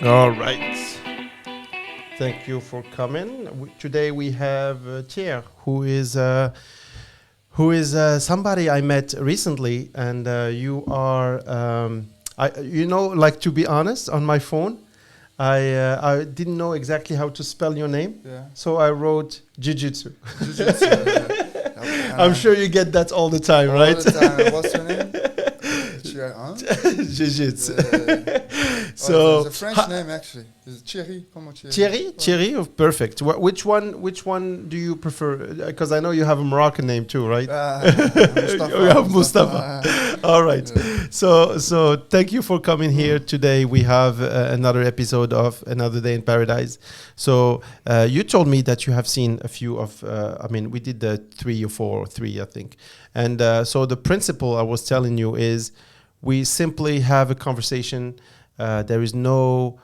All right. Thank you for coming. Today we have Thier, who is somebody I met recently, and you are, like, to be honest, on my phone, I didn't know exactly how to spell your name, so I wrote Jiu-Jitsu. I'm sure you get that all the time, right? All the time. What's your name? Jiu-Jitsu. So it's a French name actually. Is Thierry? Thierry, oh, perfect. Which one do you prefer? Because I know you have a Moroccan name too, right? Mustafa. You have Mustafa. All right. Yeah. So thank you for coming here today. We have another episode of Another Day in Paradise. So you told me that you have seen a few of. We did the 3 or 4 or 3, I think. And so the principle I was telling you is, we simply have a conversation. There is no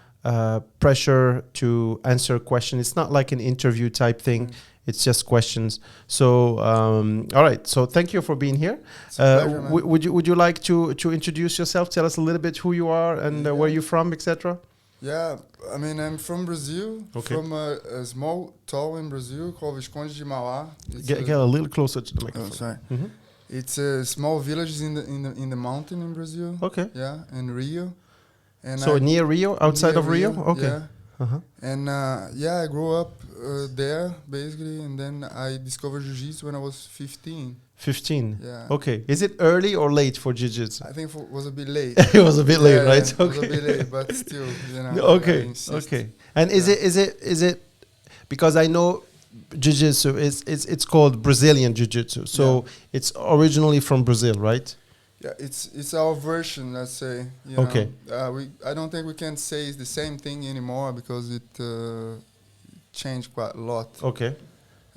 pressure to answer a question. It's not like an interview type thing. It's just questions. So, all right. So thank you for being here. Pleasure, would you like to introduce yourself? Tell us a little bit who you are and where you're from, etc. Yeah, I'm from Brazil, okay. From a small town in Brazil called Visconde de Mauá. Get a little closer to the microphone. Oh, sorry. Mm-hmm. It's a small village in the mountain in Brazil. Okay. Yeah, in Rio. And so near Rio, outside of Rio? Okay. Yeah. Uh-huh. And I grew up there basically, and then I discovered Jiu-Jitsu when I was 15. 15. Yeah. Okay. Is it early or late for Jiu-Jitsu? I think it was a bit late. It was a bit late, right? Yeah, okay. It was a bit late, but still, Okay. Okay. And is it because I know Jiu-Jitsu it's called Brazilian Jiu-Jitsu. So it's originally from Brazil, right? Yeah, it's our version, let's say. Okay. I don't think we can say it's the same thing anymore because it changed quite a lot. Okay.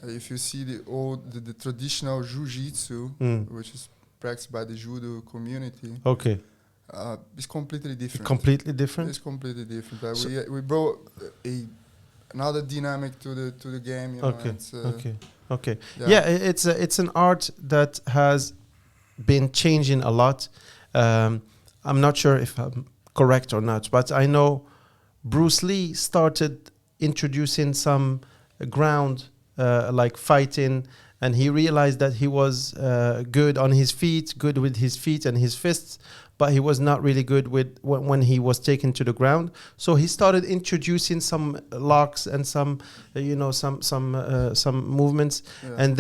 If you see the traditional jiu-jitsu, which is practiced by the judo community, okay, it's completely different. Completely different. It's completely different. So we brought another dynamic to the game. Okay. Yeah, it's an art that has been changing a lot. I'm not sure if I'm correct or not, but I know Bruce Lee started introducing some ground like fighting, and he realized that he was good on his feet, good with his feet and his fists, but he was not really good with when he was taken to the ground. So he started introducing some locks and some movements, and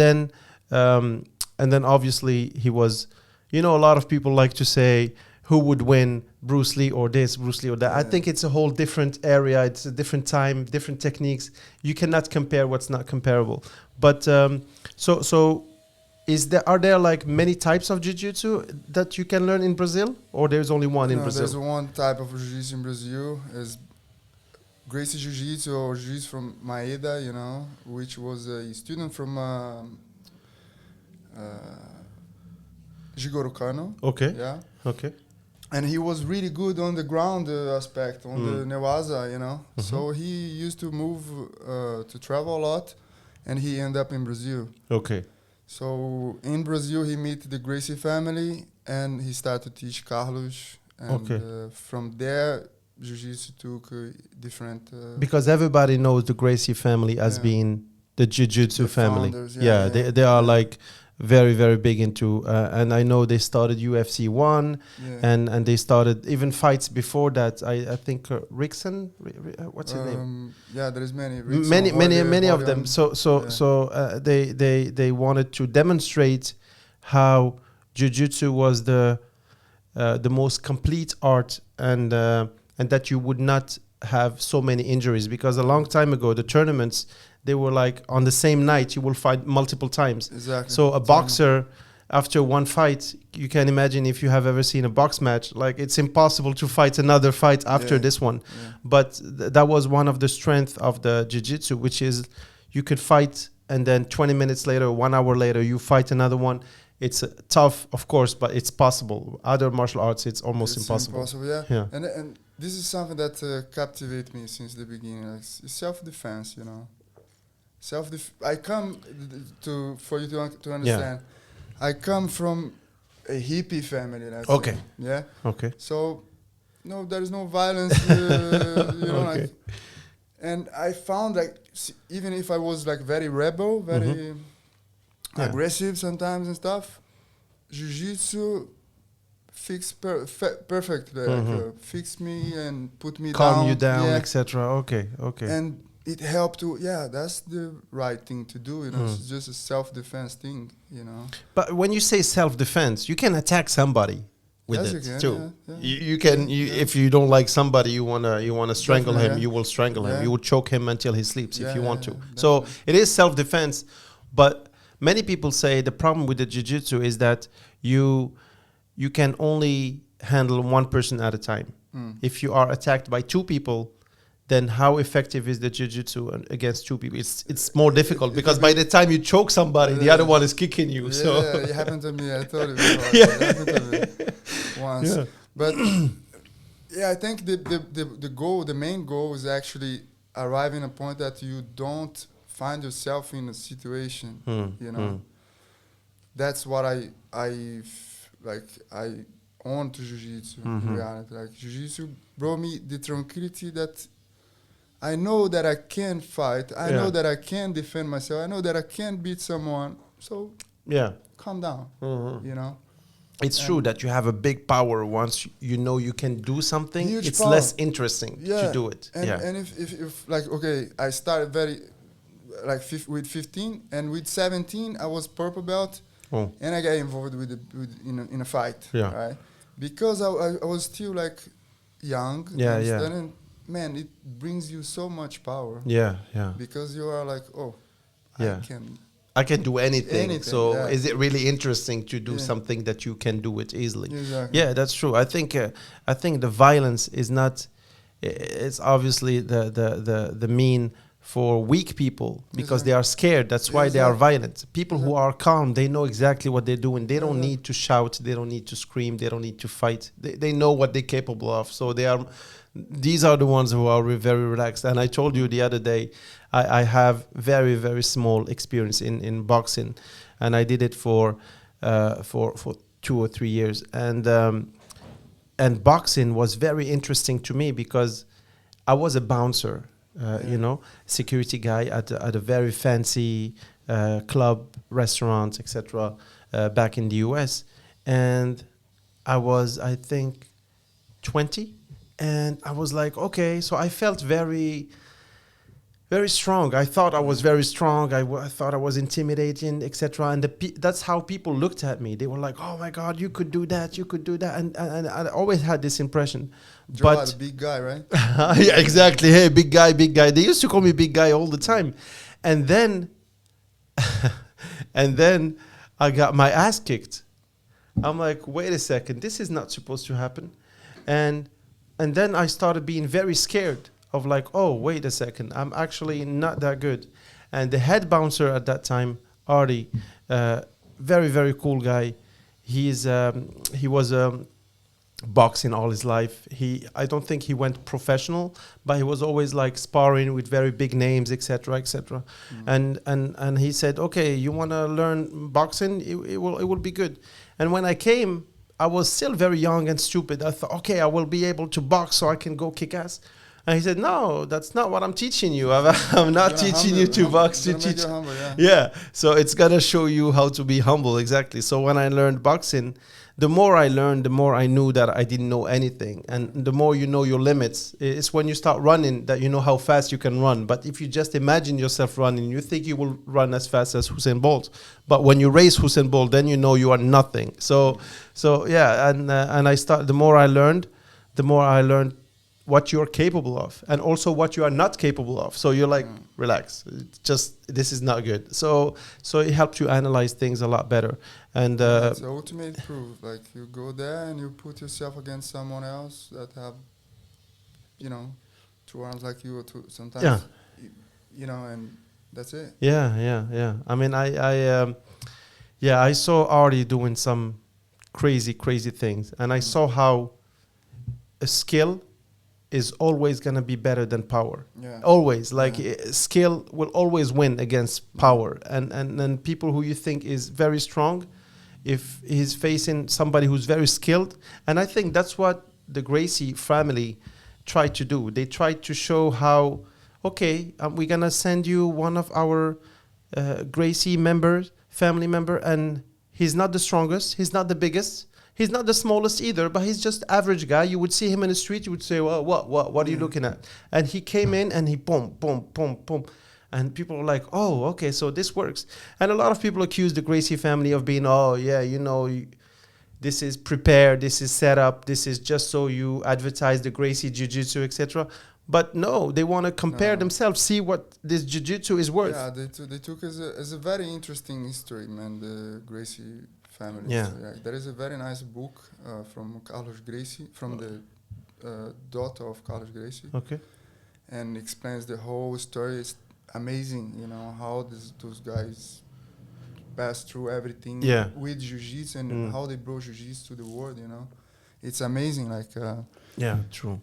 then obviously he was, a lot of people like to say, who would win, Bruce Lee or this, Bruce Lee or that? Yeah. I think it's a whole different area. It's a different time, different techniques. You cannot compare what's not comparable. But so are there like many types of jiu-jitsu that you can learn in Brazil, or there's only one in Brazil? There's one type of jiu-jitsu in Brazil. Is Gracie Jiu-Jitsu or jiu-jitsu from Maeda, which was a student from Jigoro Kano. Okay. Yeah. Okay. And he was really good on the ground aspect, on the Newaza, Mm-hmm. So he used to move to travel a lot, and he ended up in Brazil. Okay. So in Brazil, he met the Gracie family, and he started to teach Carlos. And from there, Jiu-Jitsu took different... because everybody knows the Gracie family as being the Jiu-Jitsu family. Founders, they are like... very, very big into, and I know they started UFC 1, and they started even fights before that. I think Rickson, what's his name? Yeah, there is many. Many of them. So they wanted to demonstrate how Jiu-Jitsu was the most complete art, and that you would not have so many injuries, because a long time ago the tournaments, they were like on the same night you will fight multiple times. Exactly. So a boxer, after one fight, you can imagine, if you have ever seen a box match, like it's impossible to fight another fight after this one. Yeah. But that was one of the strengths of the jiu-jitsu, which is you could fight and then 20 minutes later, 1 hour later, you fight another one. It's tough, of course, but it's possible. Other martial arts, it's almost impossible. Yeah. And this is something that captivates me since the beginning. It's self-defense, I come for you to understand. Yeah. I come from a hippie family. Let's say. Yeah. Okay. So no, there is no violence. You know, Okay. like, and I found like even if I was like very rebel, very Yeah. aggressive sometimes and stuff, jiu-jitsu perfectly, fix me and put me Calm down. you down, Yeah. etc. Okay, okay. And it helped to, that's the right thing to do, you know. Mm. It's just a self-defense thing, you know. But when you say self-defense, you can attack somebody with Yes, it you can, too. yeah. You can. Yeah. If you don't like somebody, you wanna strangle Definitely, him. yeah. You will strangle him. Yeah. You will choke him until he sleeps if Yeah, you yeah, want to. yeah, So definitely. it is self-defense. But many people say the problem with the jiu-jitsu is that you can only handle one person at a time. If you are attacked by two people, then how effective is the jiu-jitsu against two people? It's more difficult because by the time you choke somebody, the other one is kicking you. Yeah, So it happened to me. I told you before. Yeah. It happened to me once. Yeah. But yeah, I think the goal, the main goal is actually arriving at a point that you don't find yourself in a situation, you know. That's what I own to jiu-jitsu in reality. Like jiu-jitsu brought me the tranquility that I know that I can fight. I know that I can defend myself. I know that I can beat someone. So yeah. calm down, you know. It's true that you have a big power once you know you can do something. Huge It's power. less interesting to do it. And if like, okay, I started very, like with 15, and with 17, I was purple belt, and I got involved in a fight, right? Because I was still like young, and man, it brings you so much power. Yeah, yeah. Because you are like, I can do anything. So yeah. is it really interesting to do something that you can do it easily? Exactly. Yeah, that's true. I think the violence is not. It's obviously the mean for weak people because they are scared. That's why they are violent. People who are calm, they know exactly what they're doing. They don't need to shout. They don't need to scream. They don't need to fight. They know what they're capable of. So they are. These are the ones who are very relaxed. And I told you the other day, I have very, very small experience in boxing, and I did it for 2 or 3 years. And boxing was very interesting to me because I was a bouncer, you know, security guy at a very fancy club, restaurant, etc. Back in the US. And I was, I think, 20. And I was like, okay, so I felt very, very strong. I thought I was very strong. I thought I was intimidating, etc. And that's how people looked at me. They were like, oh my God, you could do that, you could do that. And I always had this impression. But the big guy, right? Yeah, exactly. Hey, big guy, big guy. They used to call me big guy all the time. And then, and then I got my ass kicked. I'm like, wait a second, this is not supposed to happen. And then I started being very scared of like, oh, wait a second, I'm actually not that good. And the head bouncer at that time, Artie, very, very cool guy. He was boxing all his life. I don't think he went professional, but he was always like sparring with very big names, etc., etc. And he said, okay, you want to learn boxing? It will be good. And when I came, I was still very young and stupid. I thought, okay, I will be able to box so I can go kick ass. And he said, no, that's not what I'm teaching you. I'm not teaching you to box. To teach. Humble, yeah. So it's going to show you how to be humble. Exactly. So when I learned boxing, the more I learned, the more I knew that I didn't know anything. And the more you know your limits, it's when you start running that you know how fast you can run. But if you just imagine yourself running, you think you will run as fast as Usain Bolt. But when you race Usain Bolt, then you know you are nothing. So yeah, and the more I learned what you're capable of and also what you are not capable of. So you're like, relax, it's just, this is not good. So it helps you analyze things a lot better. And it's the ultimate proof. Like you go there and you put yourself against someone else that have, 2 arms like you, or sometimes, and that's it. Yeah. I mean, I saw Artie doing some crazy things, and I saw how a skill is always going to be better than power. Yeah. Always. Like skill will always win against power. And people who you think is very strong, if he's facing somebody who's very skilled, and I think that's what the Gracie family tried to do. They tried to show how, okay, we're going to send you one of our Gracie family member, and he's not the strongest, he's not the biggest, he's not the smallest either, but he's just average guy. You would see him in the street, you would say, well, what are you looking at? And he came in and he boom. And people were like, oh, okay, so this works. And a lot of people accuse the Gracie family of being, oh, yeah, you know, this is prepared, this is set up, this is just so you advertise the Gracie Jiu-Jitsu, etc. But no, they want to compare themselves, see what this Jiu-Jitsu is worth. Yeah, they took as a very interesting history, man, the Gracie family. Yeah. So, yeah. There is a very nice book from Carlos Gracie, from the daughter of Carlos Gracie. Okay. And explains the whole story. It's amazing, you know, how those guys passed through everything with Jiu-Jitsu and how they brought Jiu-Jitsu to the world, you know. It's amazing, like... true.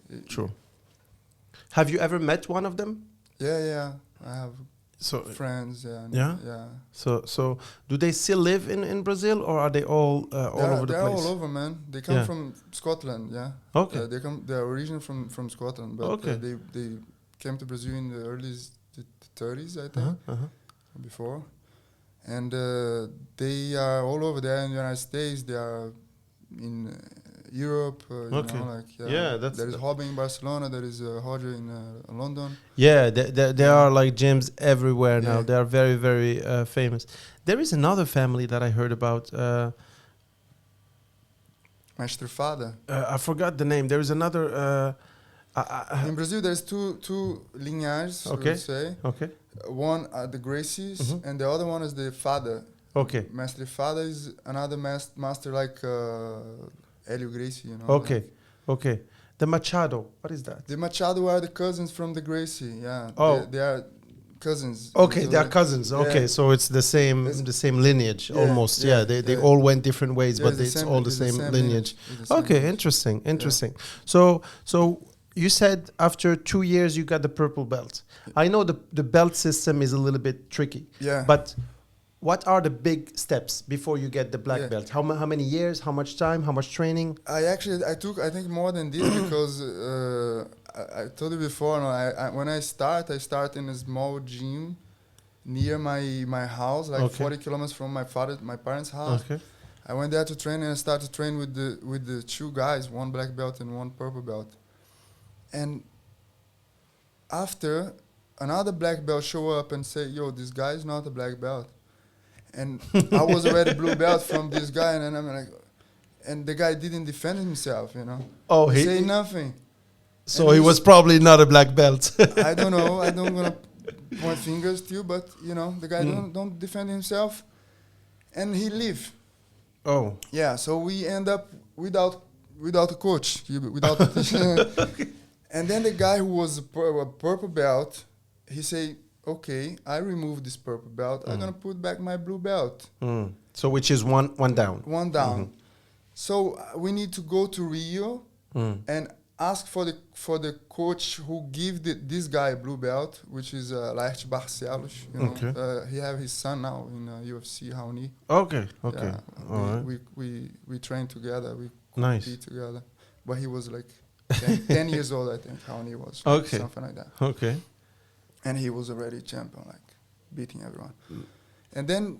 Have you ever met one of them? Yeah. I have friends. Yeah. So do they still live in Brazil, or are they all over the place? They're all over, man. They come from Scotland, yeah. Okay. They're originally from Scotland, but they came to Brazil in the early 30s, I think, before. And they are all over there in the United States. They are in Europe, you know, like there is Hobby in Barcelona, there is Roger in London. Yeah, there are like gyms everywhere now. They are very, very famous. There is another family that I heard about. Mestre Fada. I forgot the name. There is another. In Brazil, there's two lineages, I would say. Okay. One are the Gracies, and the other one is the Fada. Okay. Mestre Fada is another master like Hélio Gracie, you know. Okay. The Machado, what is that? The Machado are the cousins from the Gracie, yeah. Oh. They are cousins. Okay, they are cousins. Okay, so it's the same lineage almost. Yeah, they all went different ways, but it's all the same lineage. Okay, interesting. So you said after 2 years you got the purple belt. I know the belt system is a little bit tricky. Yeah. But what are the big steps before you get the black belt? How many years? How much time? How much training? I think more than this because I told you before. When I start in a small gym near my house, like 40 kilometers from my parents' house. Okay. I went there to train, and I started to train with the two guys, one black belt and one purple belt. And after, another black belt show up and say, "Yo, this guy is not a black belt." And I was already blue belt from this guy, and I'm like, and the guy didn't defend himself, you know. Oh, he say nothing. So he was probably not a black belt. I don't know. I don't gonna point fingers to you, but you know, the guy don't defend himself, and he leave. Oh. Yeah. So we end up without a coach, without a teacher. And then the guy who was a purple belt, he say, "Okay, I remove this purple belt. I'm gonna put back my blue belt." So which is one down. One down. So we need to go to Rio and ask for the coach who give this guy a blue belt, which is Laerte Barcelos. You know, he have his son now in UFC Raoni. Okay. Yeah, All right. We trained together. We compete together. But he was like 10 years old, I think. Raoni was something like that. Okay. And he was already champion, like beating everyone. And then,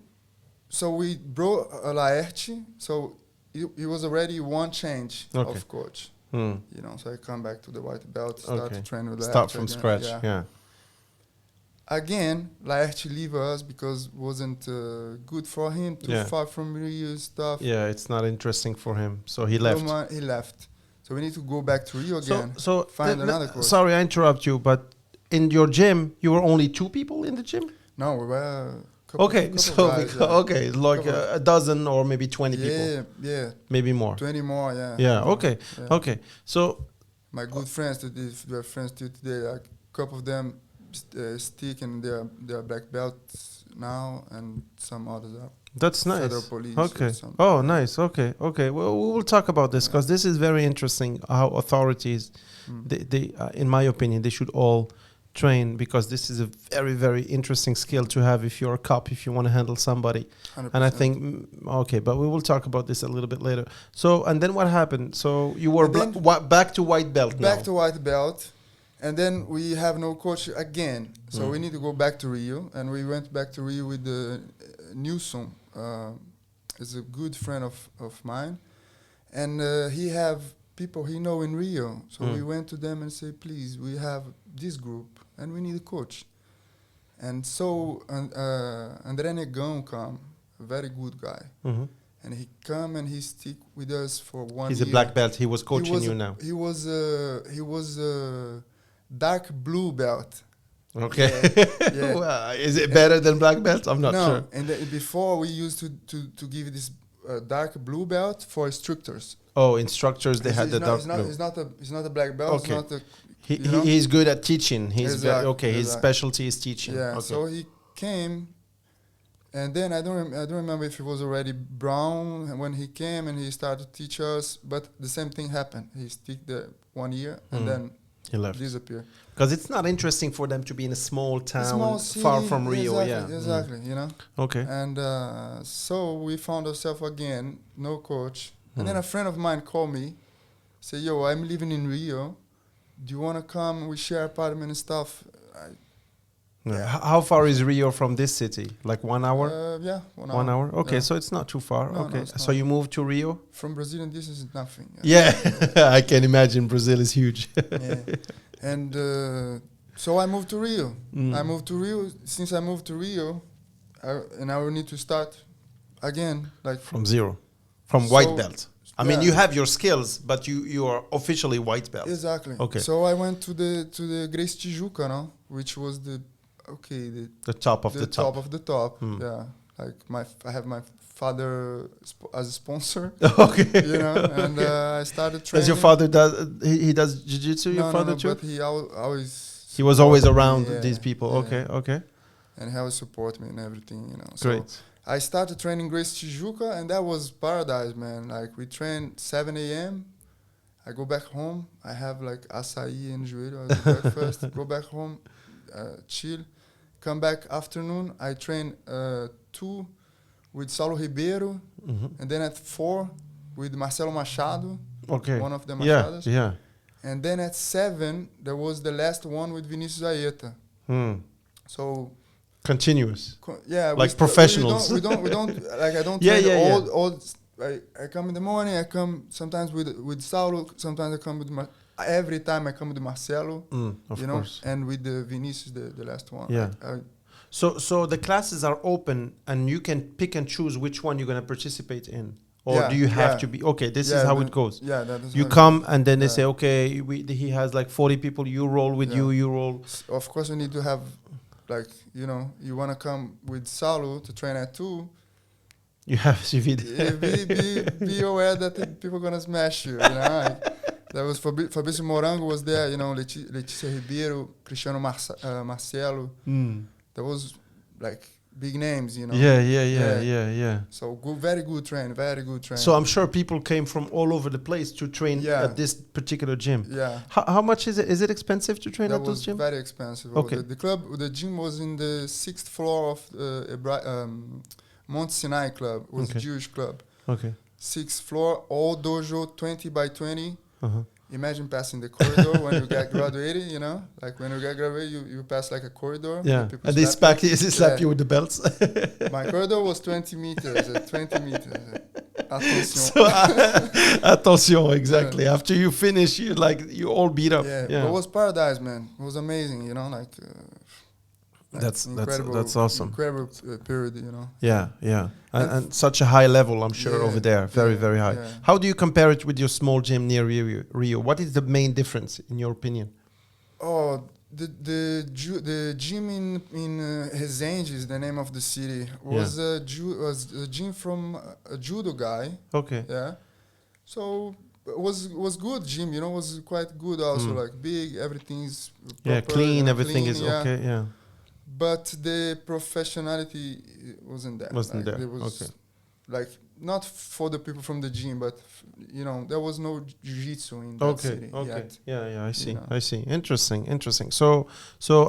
so we brought Laerte. So he was already one change of coach. You know, so I come back to the white belt, start to train with Laerte. Start from scratch, yeah. Again, Laerte leave us because wasn't good for him, too far from Rio stuff. Yeah, it's not interesting for him, so he left. He left. So we need to go back to Rio again, so find another coach. Sorry, I interrupt you, but in your gym, you were only 2 people in the gym? No, we were couple guys, like a dozen or maybe 20 people. Yeah. Maybe more. 20 more, yeah. Yeah, okay. So my good friends we're friends till today, like a couple of them stick and they're black belts now, and some others are. That's nice. Federal police. Okay. Oh, nice. Okay. Well, we will talk about this because this is very interesting. How authorities, they in my opinion, they should all train, because this is a very, very interesting skill to have if you're a cop, if you want to handle somebody. 100%. And I think, okay, but we will talk about this a little bit later. So, and then what happened? So you were back to white belt now. Back to white belt. And then we have no coach again. So we need to go back to Rio. And we went back to Rio with Nilson. Is a good friend of mine. And he have people he know in Rio. So we went to them and say, please, we have this group and we need a coach. And so André Negão come, a very good guy. And he come and he stick with us for 1 year. He's a black belt. He was coaching you now. He was a dark blue belt. Okay. Yeah. Well, is it better than black belt? I'm not sure. And before we used to give this dark blue belt for instructors. Oh, instructors, they had the dark blue. He's not a black belt. Okay. It's not He's good at teaching. He's exactly. His specialty is teaching. Yeah. Okay. So he came, and then I don't remember if he was already brown when he came and he started to teach us. But the same thing happened. He stick there 1 year and then he left. Disappear. Because it's not interesting for them to be in a small town far from Rio. Exactly. You know. Okay. And so we found ourselves again, no coach. And then a friend of mine called me, say, yo, I'm living in Rio. Do you want to come? We share apartment and stuff. How far is Rio from this city? Like 1 hour? Yeah, 1 hour. 1 hour? Okay, so it's not too far. No, okay, no, so you moved to Rio? From Brazilian distance is nothing. Yeah, I can imagine. Brazil is huge. Yeah. And so I moved to Rio. I moved to Rio. Since I moved to Rio, and I will need to start again. Like from zero. From white belt. I mean, you have your skills, but you are officially white belt. Exactly. Okay. So I went to the Gracie Jiu-Jitsu, no? Which was the top of the top. Top of the top. Yeah. Like I have my father as a sponsor. Okay. You know, and I started training. Does your father he does jiu-jitsu? Your father too? But he always. He was always around these people. Yeah. Okay. And he always support me and everything, you know. Great. So I started training Gracie Jiu-Jitsu, and that was paradise, man. Like we train 7 a.m. I go back home. I have like açaí and joelho as breakfast. Go back home, chill. Come back afternoon. I train 2 with Saulo Ribeiro, and then at 4 with Marcelo Machado. Okay. One of the Machados. Yeah. And then at 7 there was the last one with Vinicius Aeta. So. Continuous. Like professionals. We don't like I don't train all I come in the morning, I come sometimes with Saulo, sometimes I come with every time I come with Marcelo, of course. And with the Vinicius the last one. Yeah. So the classes are open and you can pick and choose which one you're going to participate in. Or do you have to be this is how it goes. Yeah, that is you come and then they say, okay, he has like 40 people, you roll with you roll. Of course we need to have like, you know, you want to come with Saulo to train at 2. You have to be aware that people are going to smash you, you know. Like, there was Fabrício Morango was there, you know, Letícia Ribeiro, Cristiano Marcelo. There was like big names, you know. Yeah. So very good train. So I'm sure people came from all over the place to train at this particular gym. Yeah. How much is it? Is it expensive to train at those gyms? Very expensive. Okay. The gym was in the 6th floor of Mount Sinai Club. It was a Jewish club. Okay. 6th floor, all dojo 20 by 20. Imagine passing the corridor when you get graduated, you know? Like when you get graduated, you pass like a corridor. Yeah. And they slap you with the belts. My corridor was 20 meters. 20 meters. Attention. So, attention, exactly. Yeah. After you finish, you all beat up. Yeah. It was paradise, man. It was amazing, you know? Like that's awesome. Incredible period, you know. Yeah. And such a high level, I'm sure, over there. Very, very high. Yeah. How do you compare it with your small gym near Rio? What is the main difference, in your opinion? Oh, the gym in Resende is the name of the city. Was a gym from a judo guy. Okay. Yeah. So it was good gym, you know. Was quite good also, like big. Everything's proper, clean. Everything is okay. Yeah. But the professionality wasn't there. Wasn't there. It was like not for the people from the gym, but there was no jiu-jitsu in that city yet. Yeah, I see. I see. Interesting. So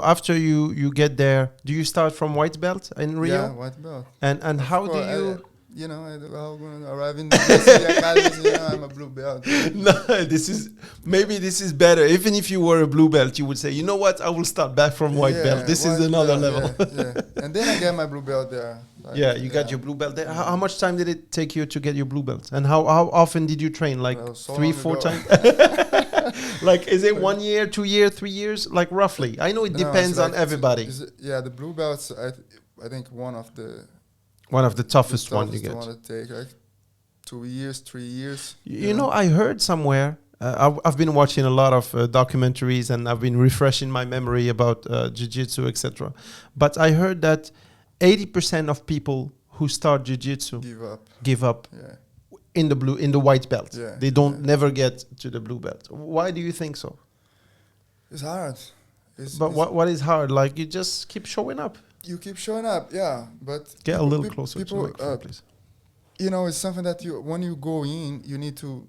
after you get there, do you start from white belt in Rio? Yeah, white belt. And how do you? I'm going to arrive in the Gracie Academy, I'm a blue belt. No, this is better. Even if you were a blue belt, you would say, you know what, I will start back from white belt. This is another level. Yeah. And then I get my blue belt there. You got your blue belt there. How much time did it take you to get your blue belt? And how often did you train? Like 3-4 times? Like, is it 1 year, 2 years, 3 years? Like, roughly. I know it depends on everybody. The blue belts, I think one of the toughest one you get. One to take, like 2 years, 3 years. You know, I heard somewhere. I've been watching a lot of documentaries, and I've been refreshing my memory about jiu-jitsu, etc. But I heard that 80% of people who start jiu-jitsu give up. Yeah. In the white belt. Yeah. They don't never get to the blue belt. Why do you think so? It's hard. What is hard? Like, you just keep showing up. You keep showing up, yeah. But get a little closer to the microphone, please. It's something that when you go in, you need to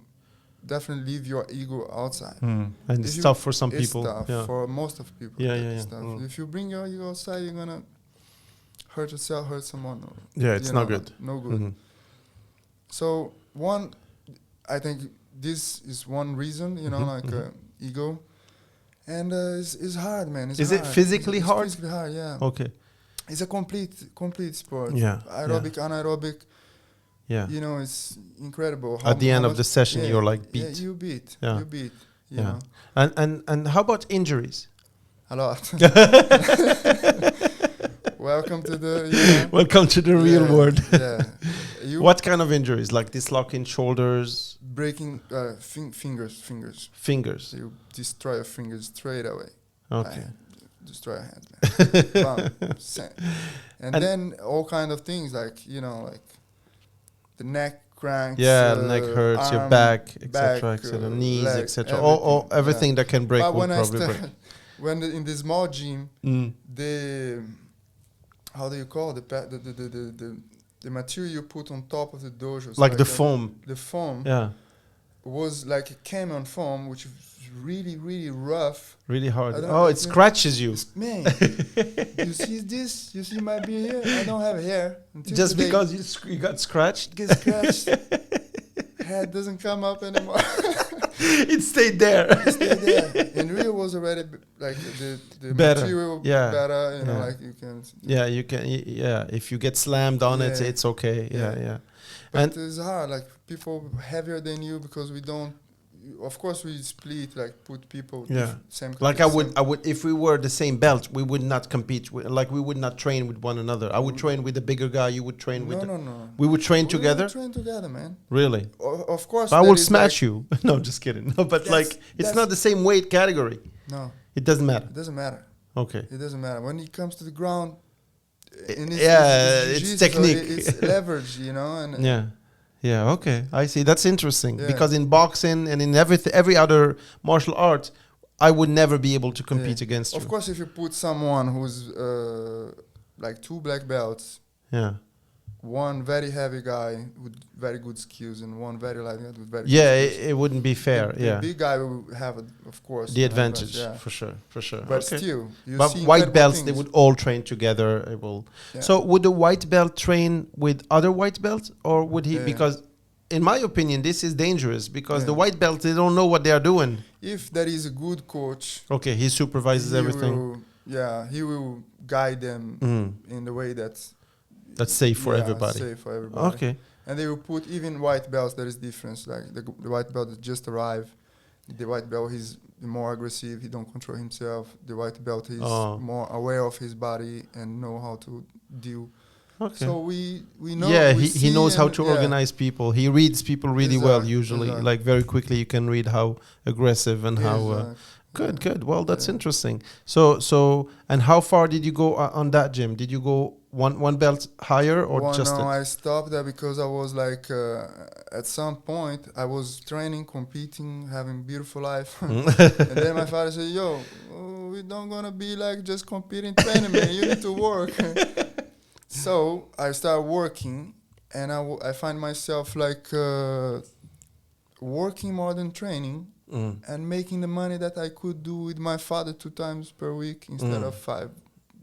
definitely leave your ego outside. And it's tough for some people. It's tough for most of people. Yeah. If you bring your ego outside, you're gonna hurt yourself, hurt someone. It's not good. No good. Mm-hmm. So I think this is one reason, ego. And it's hard, man. Is it physically hard? It's physically hard, yeah. Okay. It's a complete sport. Yeah. Aerobic, anaerobic. Yeah. It's incredible. At the end of the session, you're like beat. Yeah, you beat. Yeah. You beat. Yeah. And how about injuries? A lot. Welcome to the real world. Yeah. What kind of injuries? Like dislocating shoulders? Breaking fingers. Fingers. You destroy your fingers straight away. Okay. Destroy your hands, man. and then all kind of things like the neck cranks. Yeah, neck hurts, arm, your back, etc., knees, etc. All everything that can break will probably break. When in the small gym, how do you call the material you put on top of the dojo? Like the foam. The foam. Yeah. Was like a camion foam, which is really, really rough. Really hard. It scratches you. Man, you see this? You see my beard here? I don't have hair. Just because you got scratched? Get scratched. Hair doesn't come up anymore. It stayed there. And Rio was already like the better. Material better. Like you can. Yeah, you can. Yeah, if you get slammed on it, it's okay. Yeah. But it's hard. Like people heavier than you because we don't. Of course, we split, like put people same. Like I would, if we were the same belt, we would not compete. We would not train with one another. I would train with the bigger guy. You would train with. No. We would train together. We would train together, man. Really? Of course. I will smash you. No, just kidding. No, but it's not the same weight category. No. It doesn't matter. It doesn't matter. Okay. It doesn't matter when it comes to the ground. It's technique. It's leverage, and Yeah, okay. I see. That's interesting because in boxing and in every other martial art, I would never be able to compete against you. Of course, if you put someone who's like 2 black belts, one very heavy guy with very good skills and one very light guy with very good skills. It wouldn't be fair. The big guy will have, of course, the advantage for sure. But still, but white belts, they would all train together. So would the white belt train with other white belts, or would he? Because, in my opinion, this is dangerous because the white belts, they don't know what they are doing. If there is a good coach, he supervises everything. He will guide them in the way that's safe for everybody. Safe for everybody. Okay. And they will put even white belts. There is difference. Like the white belt that just arrived. The white belt, he's more aggressive. He don't control himself. The white belt, he's more aware of his body and know how to deal. Okay. So we know. Yeah, he knows how to organize people. He reads people really well. Usually, like very quickly, you can read how aggressive and how. Good. Well, that's interesting. So, and how far did you go on that gym? Did you go one belt higher or just? No, I stopped there because I was like, at some point, I was training, competing, having beautiful life, and then my father said, "Yo, we don't gonna be like just competing, training, man. You need to work." So I started working, and I find myself like working more than training, and making the money that I could do with my father 2 times per week instead of 5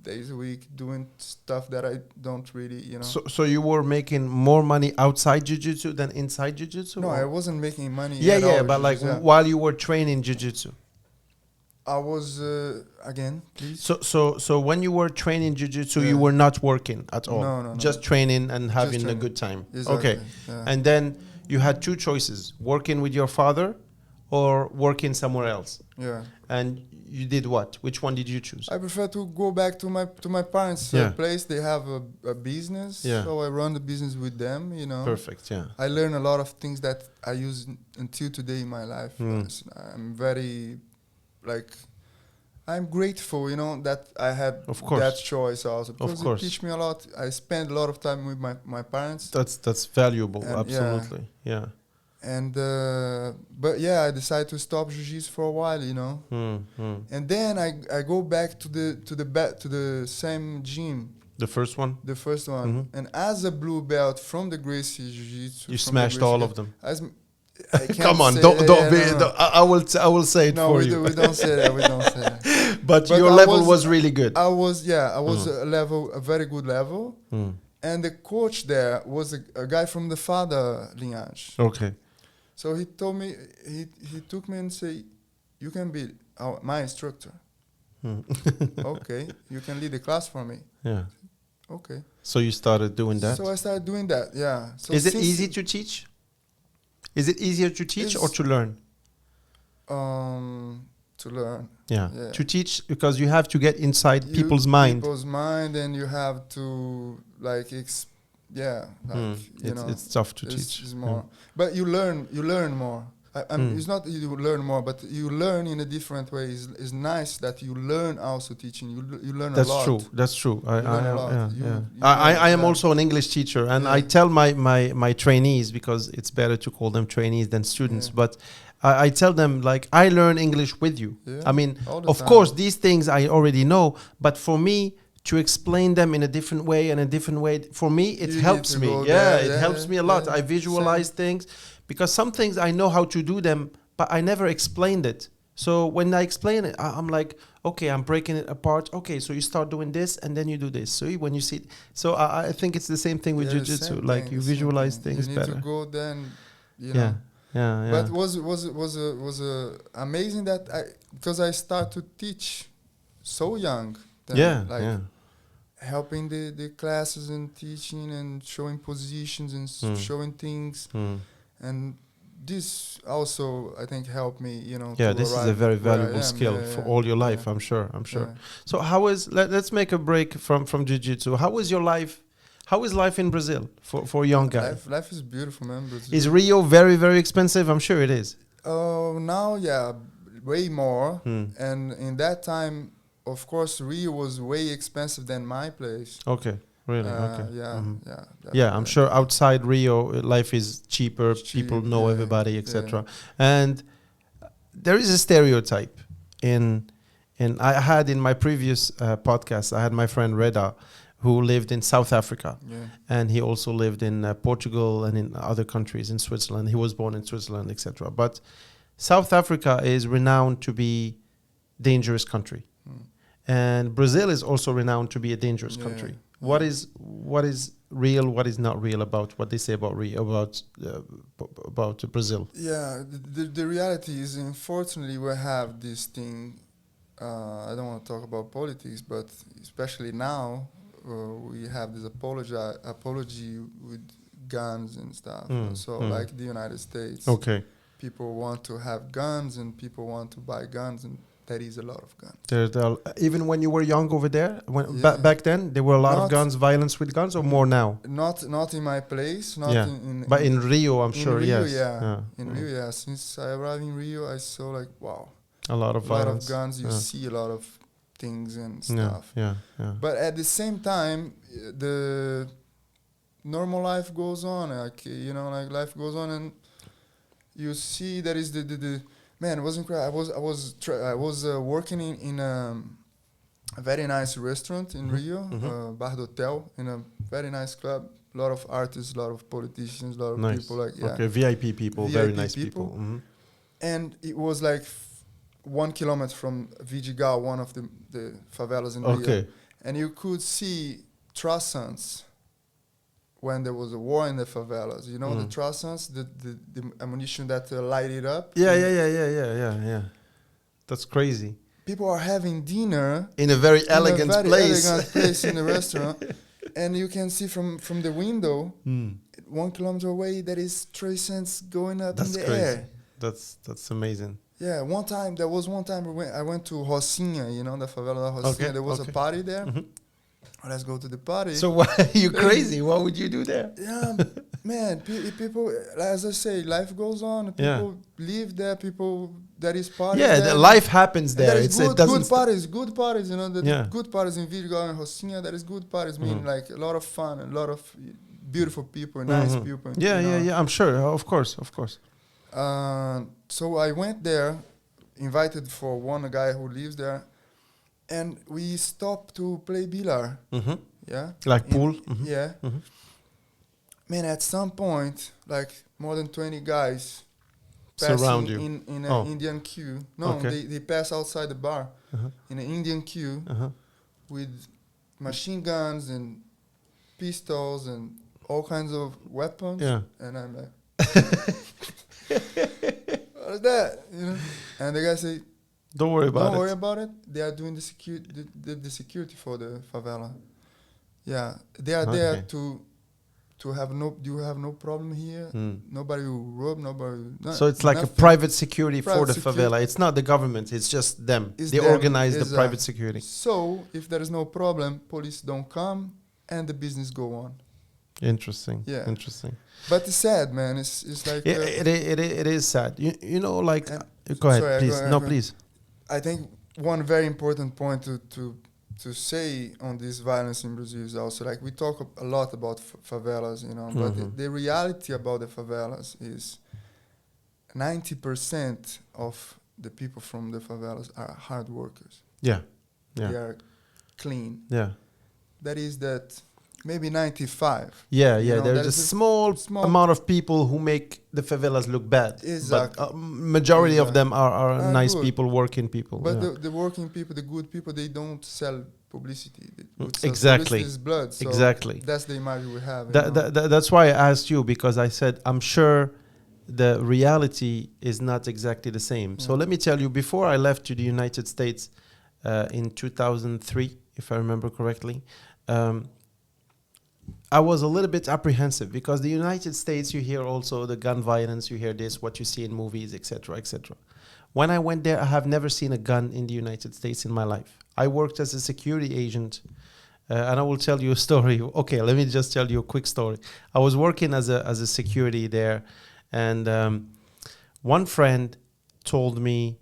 days a week, doing stuff that I don't really, you know. So you were making more money outside jiu-jitsu than inside jiu-jitsu? No, I wasn't making money. Yeah, but like while you were training jiu-jitsu. I was again, please. So when you were training jiu-jitsu, you were not working at all. No. Just training and having a good time. Exactly. Okay. Yeah. And then you had 2 choices: working with your father, or working somewhere else. Yeah. And you did what? Which one did you choose? I prefer to go back to my parents' place. They have a business, so I run the business with them. You know. Perfect. Yeah. I learn a lot of things that I use until today in my life. I'm very, like, I'm grateful, you know, that I had that choice also, because it teach me a lot. I spend a lot of time with my parents. That's valuable. And absolutely. Yeah. And but yeah, I decided to stop jiu-jitsu for a while, you know. And then I go back to the same gym. The first one. The first one. And as a blue belt from the Gracie Jiu-Jitsu, you smashed all of them. Come on, don't be. I will say it for you. No, we don't say that. We don't say that. But your level was really good. I was a very good level. And the coach there was a guy from the father lineage. Okay. So he told me, he took me and said, "You can be my instructor." Okay, you can lead the class for me. Yeah. Okay. So you started doing that? So I started doing that, yeah. So is it easy to teach? Is it easier to teach or to learn? To learn. Yeah. To teach, because you have to get inside people's mind. People's mind, and you have to like you know, it's tough to teach. It's more, but you learn more. It's not you learn more, but you learn in a different way. It's nice that you learn also teaching. You learn a lot. That's true. I am also an English teacher, and I tell my trainees, because it's better to call them trainees than students, but I tell them, like, I learn English with you. I mean, of course, these things I already know, but for me, to explain them in a different way, for me, it helps me. It helps me a lot. I visualize things, because some things I know how to do them, but I never explained it. So when I explain it, I'm like, okay, I'm breaking it apart. Okay, so you start doing this, and then you do this. So when you see, so I think it's the same thing with jiu-jitsu. Like, you visualize things better. You need to go then, you know. Yeah. But was amazing that because I started to teach so young. Helping the classes and teaching and showing positions and showing things, and this also, I think, helped me, you know. Yeah, this is a very valuable skill for all your life. I'm sure. So how is let's make a break from jiu-jitsu. How is your life? How is life in Brazil for a young guy? Life is beautiful, man. Brazil. Is Rio very, very expensive? I'm sure it is. Now, way more. And in that time, of course, Rio was way expensive than my place. Okay, really? Okay. Yeah, I'm sure outside Rio, life is cheaper. People know everybody, etc. And there is a stereotype I had in my previous podcast, I had my friend Reda, who lived in South Africa, and he also lived in Portugal and in other countries, in Switzerland. He was born in Switzerland, etc. But South Africa is renowned to be dangerous country. And Brazil is also renowned to be a dangerous country. What is real? What is not real about what they say about about Brazil? Yeah, the reality is, unfortunately, we have this thing. I don't want to talk about politics, but especially now, we have this apology with guns and stuff. So, like the United States, people want to have guns and people want to buy guns, and there is a lot of guns. Even when you were young over there, back then, there were a lot of guns, violence with guns, or more now? Not in my place. But in Rio, I'm sure, Rio, yes. In Rio, Since I arrived in Rio, I saw, like, wow. A lot of violence. A lot of guns. You see a lot of things and stuff. But at the same time, the normal life goes on. Like, you know, like, life goes on, and you see there is the man, it was incredible. I was working in a very nice restaurant in Rio, Bar do Hotel, in a very nice club, lot of artists, a lot of politicians, a lot of nice. people like okay, VIP people, VIP very nice people. Mm-hmm. And it was like 1 kilometer from Vidigal, one of the favelas in Rio, and you could see traçants when there was a war in the favelas. You know the traçants, the ammunition that light it up. Yeah. That's crazy. People are having dinner in a very elegant place in the restaurant, and you can see from the window 1 kilometer away there is traçants going up in the air. That's amazing. Yeah, there was one time I went to Rocinha, you know, the favela de Rocinha. There was a party there. Let's go to the party. So why are you crazy? What would you do there? Yeah, man, people, as I say, life goes on. People live there. People, there is parties there. The life happens there. There is good parties, you know. Good parties in Vidigal and Rocinha. There is good parties, mean like a lot of fun, a lot of beautiful people, nice people. Yeah, I'm sure. Of course. So I went there, invited for one guy who lives there, and we stopped to play billar. Yeah, like pool. Yeah. Man, at some point, like more than 20 guys surround you in an Indian queue. No, they pass outside the bar in an Indian queue with machine guns and pistols and all kinds of weapons. Yeah, and I'm like, what is that? You know? And the guy say, Don't worry about it. They are doing the security for the favela. Yeah, they are there to have you have no problem here. Nobody will rob, so it's like a private security for the favela. It's not the government. It's just them. They organize the private security. So if there is no problem, police don't come and the business go on. Interesting. Yeah. Interesting. But it's sad, man. It's like it is sad. You know, like go ahead, please. Please. I think one very important point to say on this violence in Brazil is also like we talk a lot about favelas, you know, but the reality about the favelas is 90% of the people from the favelas are hard workers. Yeah. They are clean. Yeah. That is that. Maybe 95. Yeah. There's a small amount of people who make the favelas look bad. Exactly. But majority of them are nice good people, working people. But the working people, the good people, they don't sell publicity. Exactly. Publicity is blood. So exactly. That's the image we have. That's why I asked you, because I said, I'm sure the reality is not exactly the same. Yeah. So let me tell you, before I left to the United States in 2003, if I remember correctly, I was a little bit apprehensive because the United States, you hear also the gun violence, you hear this, what you see in movies, etc., etc. When I went there, I have never seen a gun in the United States in my life. I worked as a security agent, and I will tell you a story. Okay, let me just tell you a quick story. I was working as a security there, and one friend told me,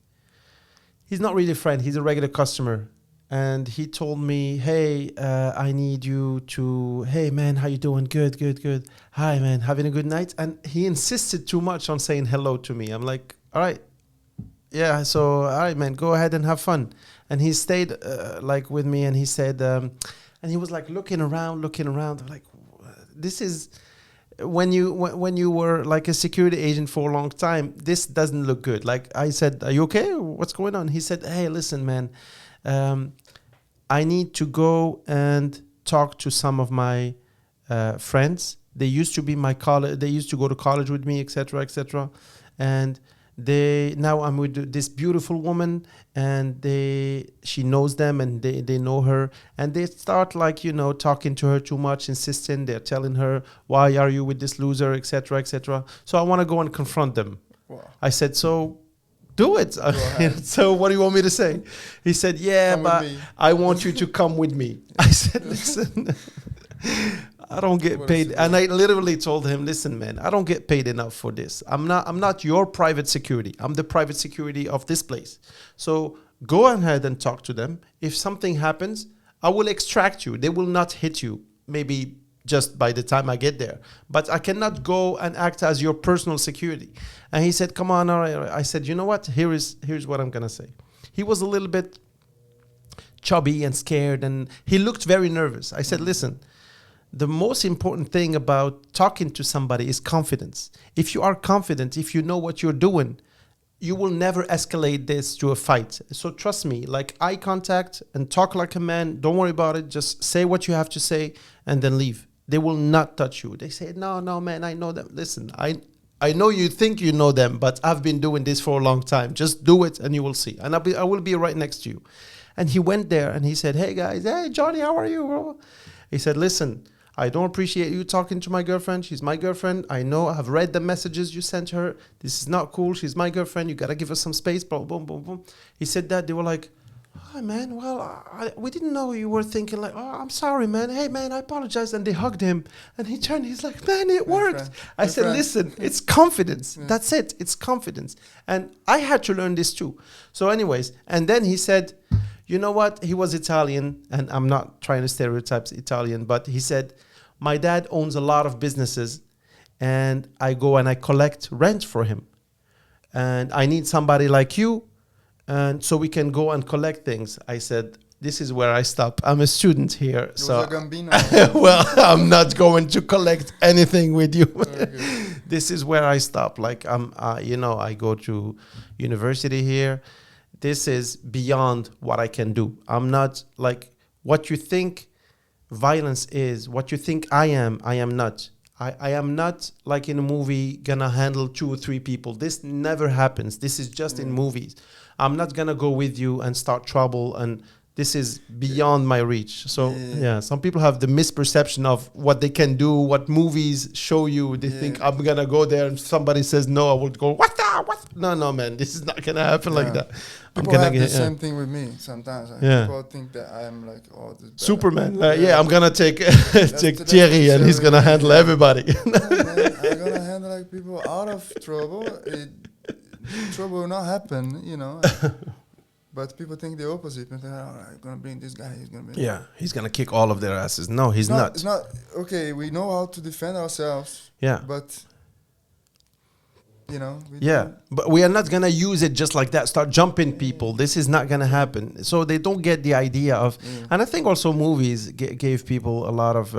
he's not really a friend, he's a regular customer. And he told me, hey, I need you to, hey, man, how you doing? Good. Hi, man, having a good night? And he insisted too much on saying hello to me. I'm like, all right. Yeah, so, all right, man, go ahead and have fun. And he stayed, like, with me, and he said, and he was, like, looking around. I'm like, this is, when you were, like, a security agent for a long time, this doesn't look good. Like, I said, are you okay? What's going on? He said, hey, listen, man. I need to go and talk to some of my friends. They used to be my college. They used to go to college with me, etc., etc. And now I'm with this beautiful woman, and she knows them, and they know her, and they start talking to her too much, insisting. They're telling her, "Why are you with this loser?" etc., etc. So I want to go and confront them. Wow. I said so. Do it. So what do you want me to say? He said, yeah, but I want you to come with me. I said, listen, I don't get paid. And I literally told him, listen, man, I don't get paid enough for this. I'm not your private security. I'm the private security of this place. So go ahead and talk to them. If something happens, I will extract you. They will not hit you. Maybe just by the time I get there. But I cannot go and act as your personal security. And he said, come on, all right. I said, you know what? Here's what I'm going to say. He was a little bit chubby and scared, and he looked very nervous. I said, listen, the most important thing about talking to somebody is confidence. If you are confident, if you know what you're doing, you will never escalate this to a fight. So trust me, like eye contact and talk like a man. Don't worry about it. Just say what you have to say and then leave. They will not touch you. They say, no, man, I know them. Listen, I know you think you know them, but I've been doing this for a long time. Just do it and you will see. And I will be right next to you. And he went there and he said, hey guys, hey Johnny, how are you, bro? He said, listen, I don't appreciate you talking to my girlfriend. She's my girlfriend. I know. I've read the messages you sent her. This is not cool. She's my girlfriend. You got to give her some space. Boom, boom, boom, boom. He said that. They were like, oh, man, well, we didn't know you were thinking like, oh, I'm sorry, man. Hey, man, I apologize. And they hugged him. And he turned. He's like, man, it worked. I said, listen, it's confidence. Yeah. That's it. It's confidence. And I had to learn this too. So anyways, and then he said, you know what? He was Italian. And I'm not trying to stereotype Italian, but he said, my dad owns a lot of businesses and I go and I collect rent for him. And I need somebody like you. And so we can go and collect things. I said, this is where I stop. I'm a student here. So, well, I'm not going to collect anything with you. Okay. This is where I stop. Like, I go to university here. This is beyond what I can do. I'm not like what you think violence is, what you think I am not. I am not like in a movie gonna handle 2 or 3 people. This never happens. This is just in movies. I'm not gonna go with you and start trouble, and this is beyond my reach. So yeah, some people have the misperception of what they can do, what movies show you. They think I'm gonna go there and somebody says no, I will go, what? No, man, this is not gonna happen like that. People have the same thing with me sometimes. People think that I'm like, this Superman. I'm gonna take Thierry and he's gonna handle everybody. I'm gonna handle like people out of trouble. Trouble will not happen, But people think the opposite. They think, I'm gonna bring this guy. He's gonna bring. He's gonna kick all of their asses. No, he's not. It's not okay. We know how to defend ourselves. Yeah, but. But we are not going to use it just like that, start jumping people. This is not going to happen. So they don't get the idea of, and I think also movies gave people a lot of,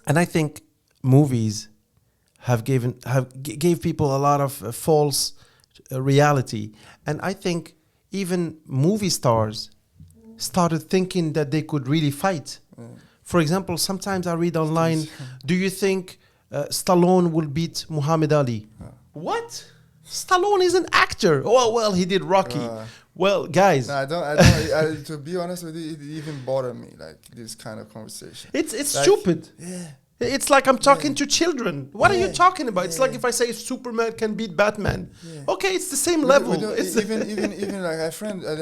and I think movies gave people a lot of false reality. And I think even movie stars started thinking that they could really fight. For example, sometimes I read online, do you think Stallone will beat Muhammad Ali? What? Stallone is an actor. Oh, well, he did Rocky. Well, guys. No, I don't. To be honest with you, it even bothered me, like this kind of conversation. It's like, stupid. Yeah. It's like I'm talking to children. What are you talking about? It's like if I say Superman can beat Batman. Yeah. Okay, it's the same level. Even like I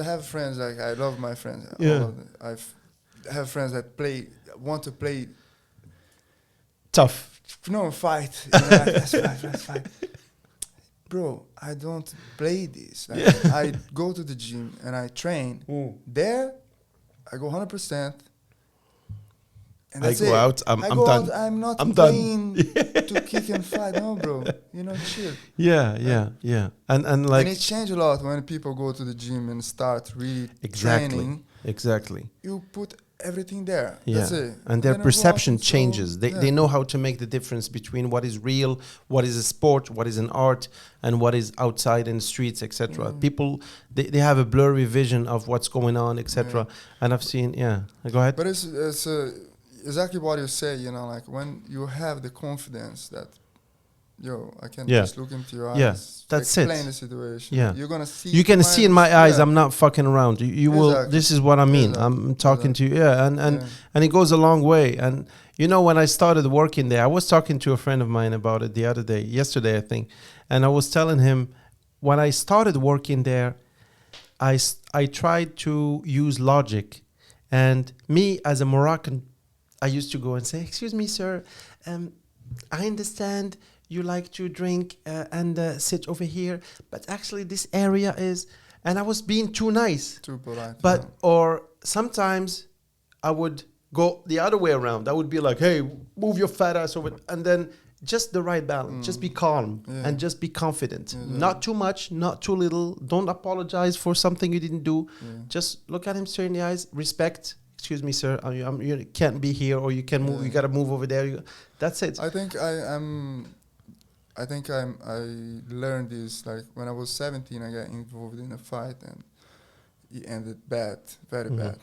have friends, like I love my friends. Yeah. I have friends that want to play tough. No, fight. Let's fight. Bro, I don't play this. Like, I go to the gym and I train. There, I go 100%. And I go out, I'm done. I'm not playing to kick and fight. No, bro. Chill. Yeah. And like... And it changed a lot when people go to the gym and start really training. Exactly. You put everything there. Yeah. That's it. And their perception changes. They know how to make the difference between what is real, what is a sport, what is an art, and what is outside in the streets, etc. People, they have a blurry vision of what's going on, etc. And I've seen, go ahead. But it's exactly what you say, like when you have the confidence that, I can just look into your eyes, that's explain the situation. Yeah. You're gonna see. You can see in my eyes. I'm not fucking around. You will. This is what I mean. I'm talking to you. And it goes a long way. And when I started working there, I was talking to a friend of mine about it yesterday, I think, and I was telling him when I started working there, I tried to use logic, and me as a Moroccan, I used to go and say, "Excuse me, sir, I understand you like to drink and sit over here, but actually this area is," and I was being too nice. Too polite. But, or sometimes I would go the other way around. I would be like, hey, move your fat ass over, and then just the right balance. Just be calm and just be confident. Not too much, not too little. Don't apologize for something you didn't do. Just look at him straight in the eyes, respect, excuse me, sir, you can't be here, or you can move. You got to move over there. That's it. I think I learned this like when I was 17. I got involved in a fight and it ended bad, very bad.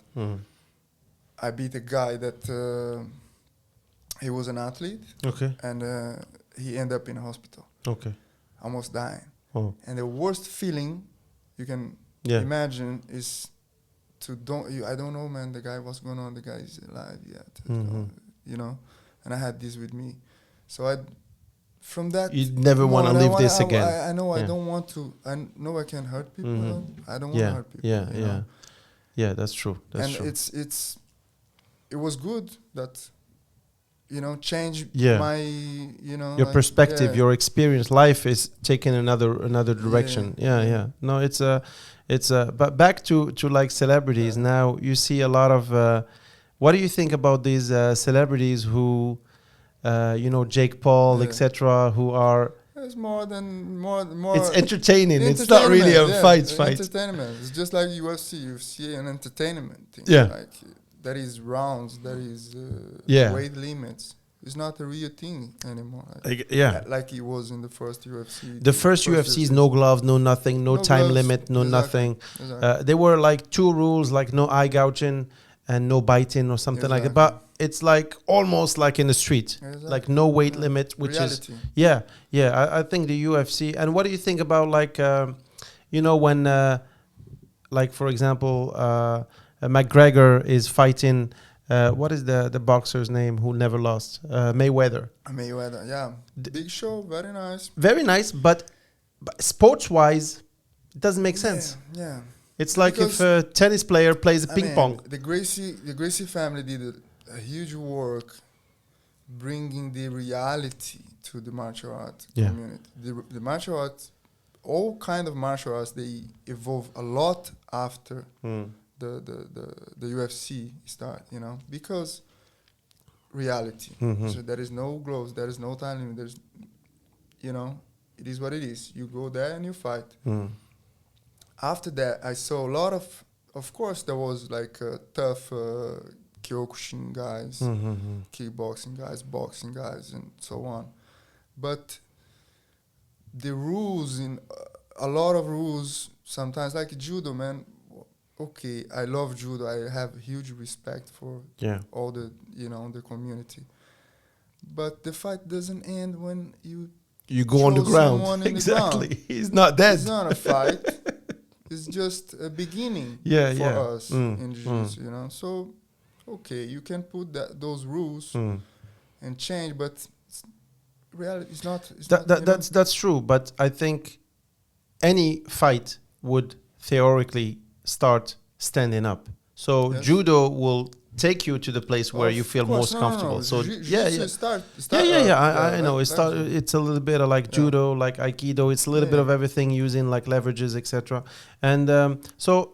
I beat a guy that he was an athlete. Okay. And he ended up in a hospital. Okay. Almost dying. Oh. And the worst feeling you can imagine is I don't know, man, the guy, what's going on, the guy is alive yet, you know, and I had this with me. So from that... You never want to live this again. I know I don't want to, I know I can hurt people, I don't want to hurt people. Yeah, that's true. That's true. It was good that, you know, change my, you know... Your perspective, your experience, life is taking another direction. Yeah. No, but back to like celebrities now, you see a lot of... what do you think about these celebrities who, you know, Jake Paul, etc., who are... It's more. It's entertaining. It's not really a fight. Entertainment. It's just like UFC, an entertainment thing. Yeah. Like, there is rounds, there is weight limits. It's not a real thing anymore. Like it was in the first UFC. The first UFC is no gloves, no nothing, no time gloves, limit, no nothing. Exactly. There were like 2 rules, like no eye gouging and no biting or something like that. But it's like almost like in the street, like no weight limit, which reality. Is I think the UFC. And what do you think about like, you know, when like for example. McGregor is fighting. What is the boxer's name who never lost? Mayweather. Mayweather, yeah. Big show, very nice. Very nice, but sports-wise, it doesn't make sense. Yeah. It's like because if a tennis player plays ping pong. The Gracie family did a huge work bringing the reality to the martial arts community. The martial arts, all kind of martial arts, they evolve a lot after. The UFC start, you know, because reality. So there is no gloves, there is no time limit. There's, you know, it is what it is. You go there and you fight. After that, I saw a lot of course, there was like tough Kyokushin guys, kickboxing guys, boxing guys, and so on. But the rules a lot of rules sometimes, like judo, man. Okay, I love judo. I have huge respect for all the, you know, the community. But the fight doesn't end when you go on the ground. Exactly. He's not dead. It's not a fight. It's just a beginning for us in jiu-jitsu, you know. So, okay, you can put those rules and change, but reality is not. That's true. But I think any fight would theoretically start standing up. So judo will take you to the place where you feel most comfortable. So I know. It's a little bit of like judo, like aikido. It's a little bit of everything using like leverages, etc. And so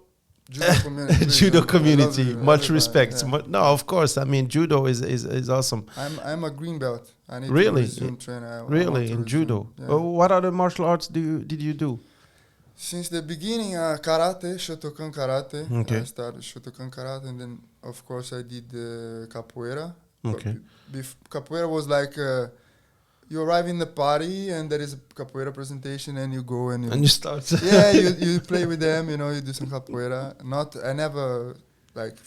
judo community, much respect. No, of course. I mean, judo is awesome. I'm a green belt. I need really to resume train. Really in judo. What other martial arts did you do? Since the beginning, karate, Shotokan karate. Okay. I started Shotokan karate, and then, of course, I did capoeira. Okay. Capoeira was like, you arrive in the party, and there is a capoeira presentation, and you go and you start. you play with them, you know, you do some capoeira. I never, like,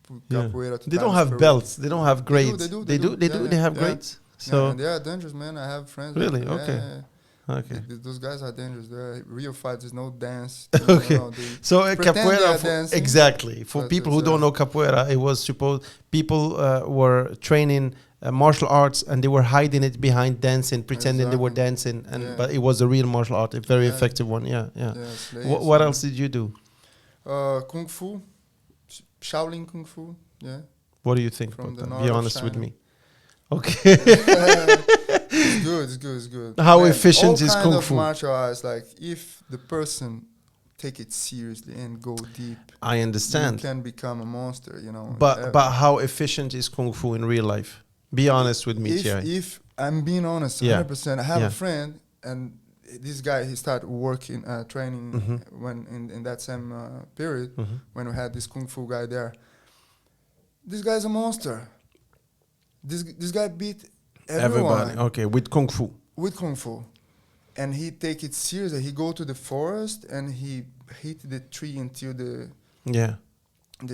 put capoeira. They don't have belts. They don't have grades. They do. They have grades. So they are dangerous, man. I have friends. Really? Okay. Okay. Those guys are dangerous. They're real fights. There's no dance. Okay. So capoeira, exactly. For people who don't know capoeira, it was supposed people were training martial arts and they were hiding it behind dancing, pretending they were dancing, but it was a real martial art, a very effective one. What else did you do? Kung Fu, Shaolin Kung Fu. Yeah. What do you think about that? Be honest with me. Okay. It's good. How efficient is Kung Fu? All kind of martial arts, like if the person take it seriously and go deep, I understand. You can become a monster, you know. But how efficient is Kung Fu in real life? Be honest with me, Thier. If I'm being honest, 100%. I have a friend, and this guy, he started working, training when in that same period when we had this Kung Fu guy there. this guy's a monster. This guy beat everybody. Okay, with kung fu. With kung fu, and he take it seriously. He go to the forest and he hit the tree until the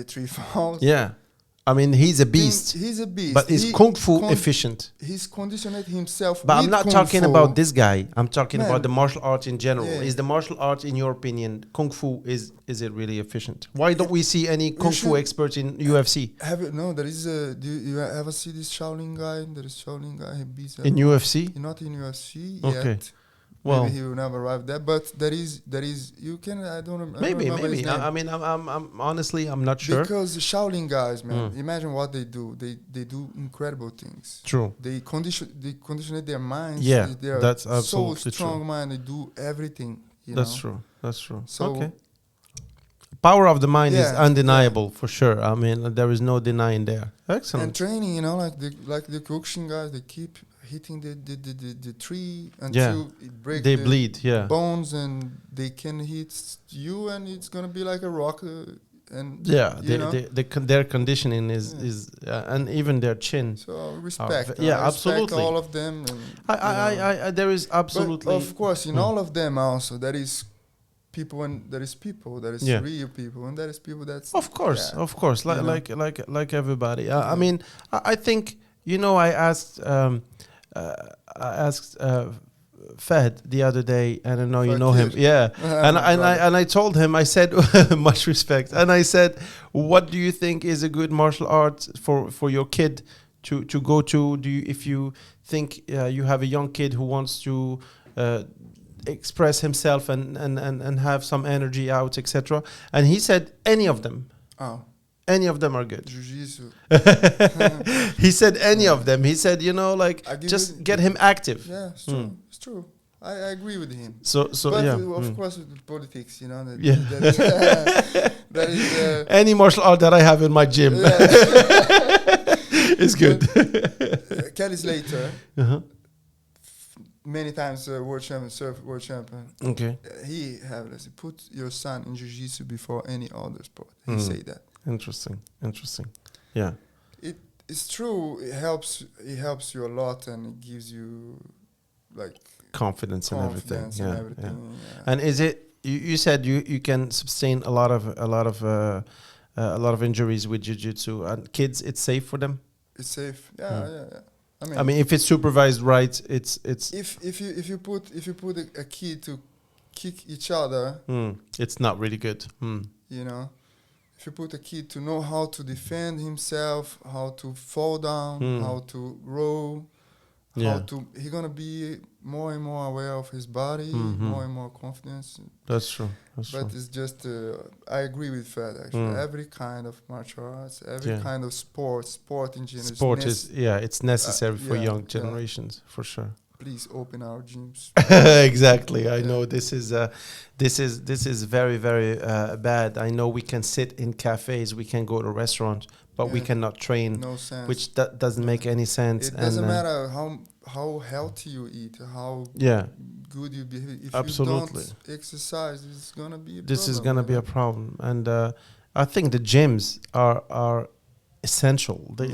tree falls. Yeah. I mean, he's a beast. He's a beast. But is kung fu efficient? He's conditioned himself. But I'm not talking about this guy. I'm talking about the martial arts in general. Yeah. Is the martial arts, in your opinion, kung fu, is it really efficient? Why don't we see any kung fu experts in UFC? There is a. Do you ever see this Shaolin guy? There is Shaolin guy. He beats in UFC. Not in UFC yet. Well, maybe he will never arrive there, but there is. You can. I don't remember. Maybe. I mean, I'm honestly, I'm not sure. Because the Shaolin guys, man, imagine what they do. They do incredible things. True. They condition their minds. Yeah, they that's absolutely so strong true. Mind. They do everything. That's true. That's true. So, okay. Power of the mind is undeniable for sure. I mean, there is no denying there. Excellent. And training, like the Kyokushin guys, they keep hitting the tree until it breaks. They bleed, bones, and they can hit you, and it's gonna be like a rock. And their conditioning is and even their chin. So respect. Absolutely. Respect all of them. And, there is absolutely. But of course, in all of them also there is people, and there is real people, and there is people that's of course, like everybody. I mean, I think I asked Fed the other day, and I know you know him, and I told him, I said, much respect, and I said, what do you think is a good martial art for your kid to go to? If you think you have a young kid who wants to express himself and have some energy out, etc., and he said any of them. Any of them are good. Jiu-Jitsu. He said any of them. He said, just get him active. Yeah, it's true. It's true. I agree with him. But of course, with politics, that is any martial art that I have in my gym is good. Kelly Slater, many times world champion, surf world champion. Okay. He put your son in Jiu-Jitsu before any other sport. He say that. Interesting. Yeah. It's true. It helps you a lot, and it gives you confidence and everything. Yeah. And is it? You said you can sustain a lot of injuries with jiu-jitsu, and kids, it's safe for them. It's safe. Yeah. I mean, if it's supervised right, it's. If you put a kid to kick each other, it's not really good. If you put a kid to know how to defend himself, how to fall down, how to roll, he's gonna be more and more aware of his body, more and more confidence. That's true. But it's just, I agree with Fed actually. Every kind of martial arts, every kind of sport in general. Sport it's necessary for young generations for sure. Please open our gyms. Exactly. I know this is very, very bad. I know we can sit in cafes, we can go to restaurants, but we cannot train. No sense. Which doesn't make any sense. It doesn't matter how healthy you eat, how good you behave. If you don't exercise, it's gonna be a problem. This is gonna be a problem, and I think the gyms are essential. They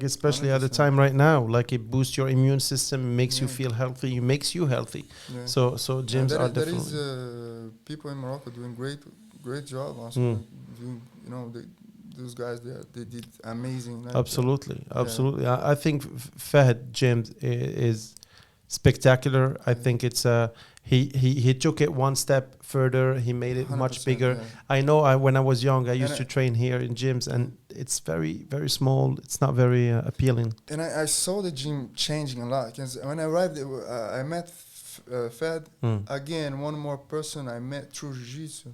especially 100%. At the time right now, it boosts your immune system, makes you feel healthy, makes you healthy. So gyms are definitely. There is people in Morocco doing great job also. Those guys they did amazing. Absolutely. I think Fahd gym is spectacular. I think it's he took it one step further. He made it much bigger. Yeah. I know when I was young, I used to train here in gyms, and it's very, very small. It's not very appealing. And I saw the gym changing a lot. Because when I arrived, I met Fed again. One more person I met through Jiu-Jitsu.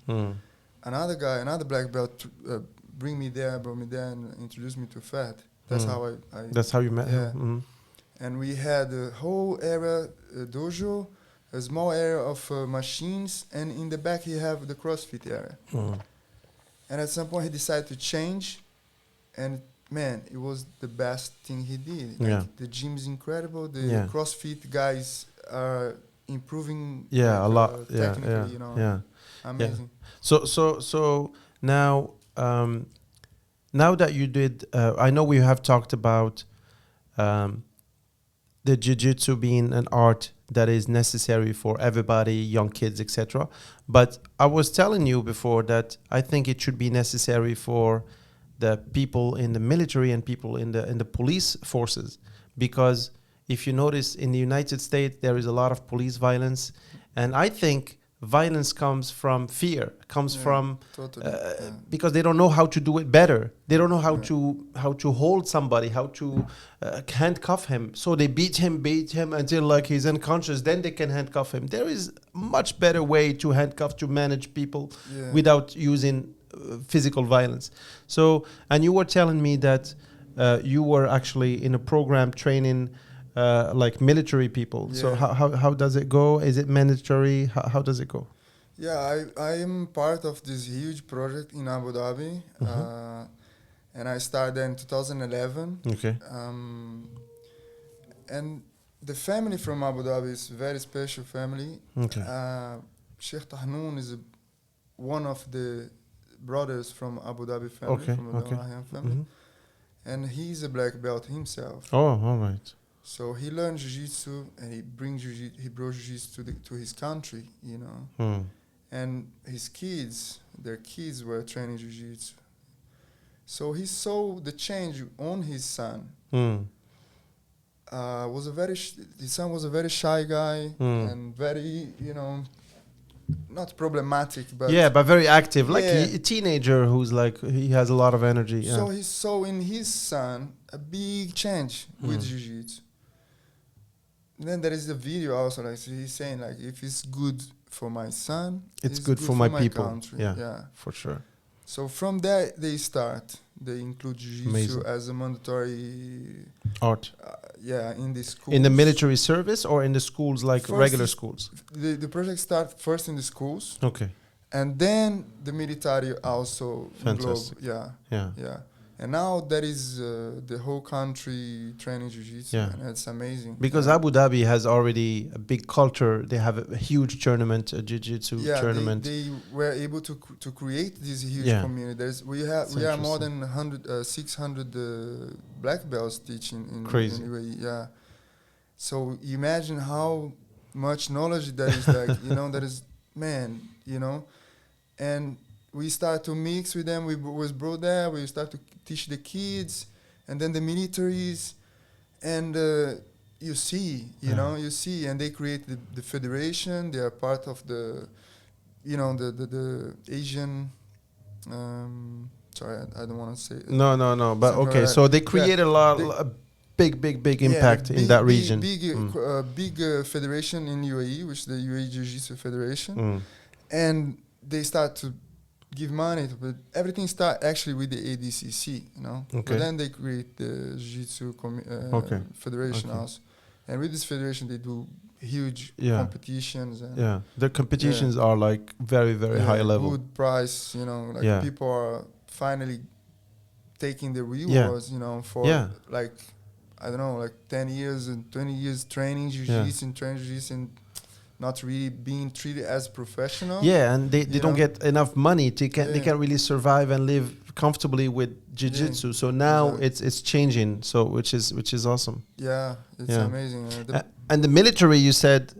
Another guy, another black belt, brought me there and introduced me to Fed. That's how I. That's how you met him. And we had a whole area dojo, a small area of machines, and in the back he have the CrossFit area. And at some point he decided to change, and man, it was the best thing he did. The gym's incredible. The CrossFit guys are improving. A lot. Technically, amazing. So now. now that you did, I know we have talked about the jiu-jitsu being an art that is necessary for everybody, young kids, etc. But I was telling you before that I think it should be necessary for the people in the military and people in the police forces, because if you notice in the United States there is a lot of police violence, and I think violence comes from fear, comes from because they don't know how to do it better. They don't know how to hold somebody, how to handcuff him. So they beat him until like he's unconscious. Then they can handcuff him. There is much better way to handcuff, to manage people without using physical violence. So, and you were telling me that you were actually in a program training like military people. Yeah. So how does it go? Is it mandatory? How does it go? Yeah, I am part of this huge project in Abu Dhabi, and I started in 2011. Okay. And the family from Abu Dhabi is a very special family. Okay. Sheikh Tahnoon is one of the brothers from Abu Dhabi family, from the Al family, and he's a black belt himself. Oh, all right. So he learned jiu-jitsu and he brought jiu-jitsu to his country, you know. And his kids, their kids were training jiu-jitsu. So he saw the change on his son. His son was a very shy guy and very, you know, not problematic, but but very active, like a teenager who's like, he has a lot of energy. Yeah. So he saw in his son a big change with jiu-jitsu. And then there is a video also, like he's saying, like, if it's good for my son, it's good for my people. Country. Yeah, for sure. So from there they include jiu-jitsu as a mandatory art. In the schools. In the military service or in the schools, like first regular schools? The project starts first in the schools. Okay. And then the military also. Fantastic. Yeah. And now there is the whole country training jiu-jitsu, and it's amazing. Because Abu Dhabi has already a big culture. They have a huge tournament, a jiu-jitsu tournament. They were able to create this huge community. We are more than 600 black belts teaching in UAE. Yeah. So imagine how much knowledge there is. Like, you know, that is, man, you know, and we start to mix with them. We was brought there. We start to teach the kids, and then the militaries, and you see, and they create the federation. They are part of the, you know, the Asian. Sorry, I don't want to say. No. But okay, so they create a big impact in that region. Big federation in UAE, which is the UAE Jiu-Jitsu Federation, and they start to give money, but everything starts actually with the ADCC, you know. Okay. But then they create the Jiu-Jitsu Federation also, and with this federation they do huge competitions. And the competitions are like very high level. Good price, you know. Like people are finally taking the rewards, you know, for like, I don't know, like 10 years and 20 years training jiu-jitsu and not really being treated as professional. Yeah, and they don't get enough money they can't really survive and live comfortably with jiu-jitsu. So now it's changing. So which is awesome. Yeah, it's amazing. And the military, you said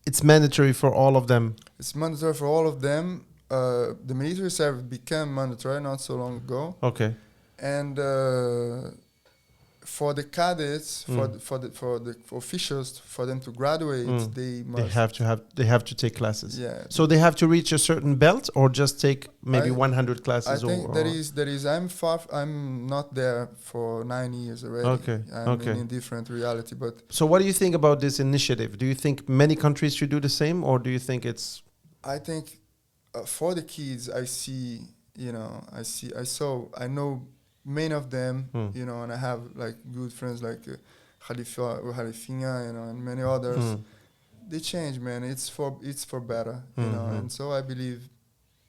it's mandatory for all of them. It's mandatory for all of them. The military service became mandatory not so long ago. Okay. And for the cadets, for the officials, for them to graduate, they have to take classes. Yeah. So they have to reach a certain belt, or just take maybe 100 classes. I think there is. I'm not there for 9 years already. Okay. I'm in a different reality. But so, what do you think about this initiative? Do you think many countries should do the same, or do you think it's? I think for the kids, I know many of them, you know, and I have like good friends like Khalifinha, you know, and many others. They change, man. It's for better, you know. And so I believe,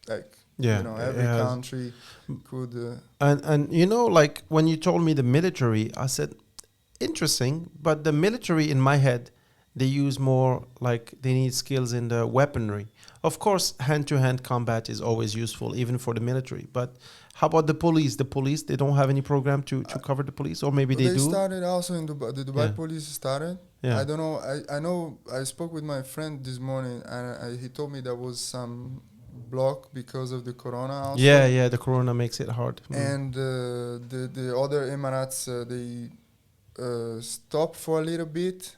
like, you know, every country could. And you know, like when you told me the military, I said, interesting. But the military in my head, they use more like they need skills in the weaponry. Of course, hand-to-hand combat is always useful, even for the military. But how about the police? The police, they don't have any program to cover the police, or maybe they do? They started also in Dubai. The Dubai police started. Yeah. I don't know. I know. I spoke with my friend this morning, and he told me there was some block because of the corona also. Yeah, the corona makes it hard. And the other Emirates, they stop for a little bit.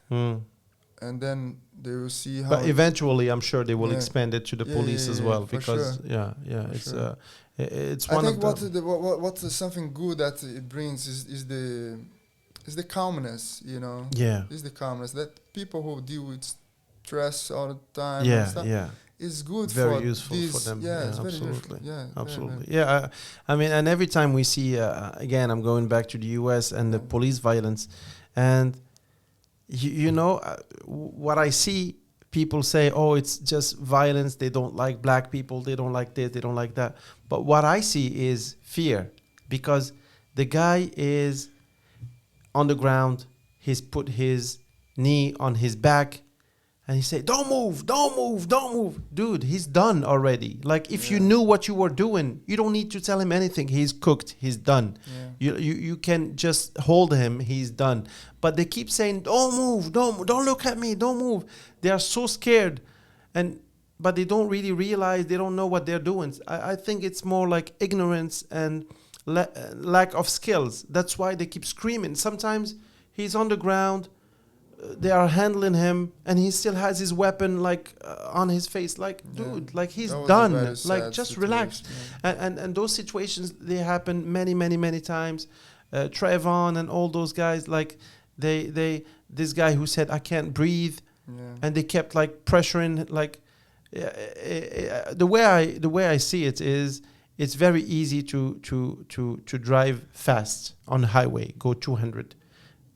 And then they will see how. But eventually, I'm sure they will expand it to the police as well, because it's one of the. I think what's something good that it brings is the calmness, you know. Yeah. Is the calmness that people who deal with stress all the time. Yeah, and stuff, is good. Very useful for them. Yeah, it's absolutely. Absolutely. Yeah, I mean, and every time we see, again, I'm going back to the US and the police violence, and. You know, what I see, people say, oh, it's just violence. They don't like black people. They don't like this. They don't like that. But what I see is fear, because the guy is on the ground. He's put his knee on his back and he said, don't move, don't move, don't move. Dude, he's done already. Like, if you knew what you were doing, you don't need to tell him anything. He's cooked. He's done. Yeah. You can just hold him. He's done. But they keep saying, don't move, don't look at me, don't move. They are so scared. But they don't really realize, they don't know what they're doing. I think it's more like ignorance and lack of skills. That's why they keep screaming. Sometimes he's on the ground. They are handling him, and he still has his weapon like on his face. Like, dude, like he's done. Like, just relax. And those situations, they happen many times. Trayvon and all those guys, like this guy who said I can't breathe, and they kept like pressuring. Like, the way I see it is, it's very easy to drive fast on the highway, go 200.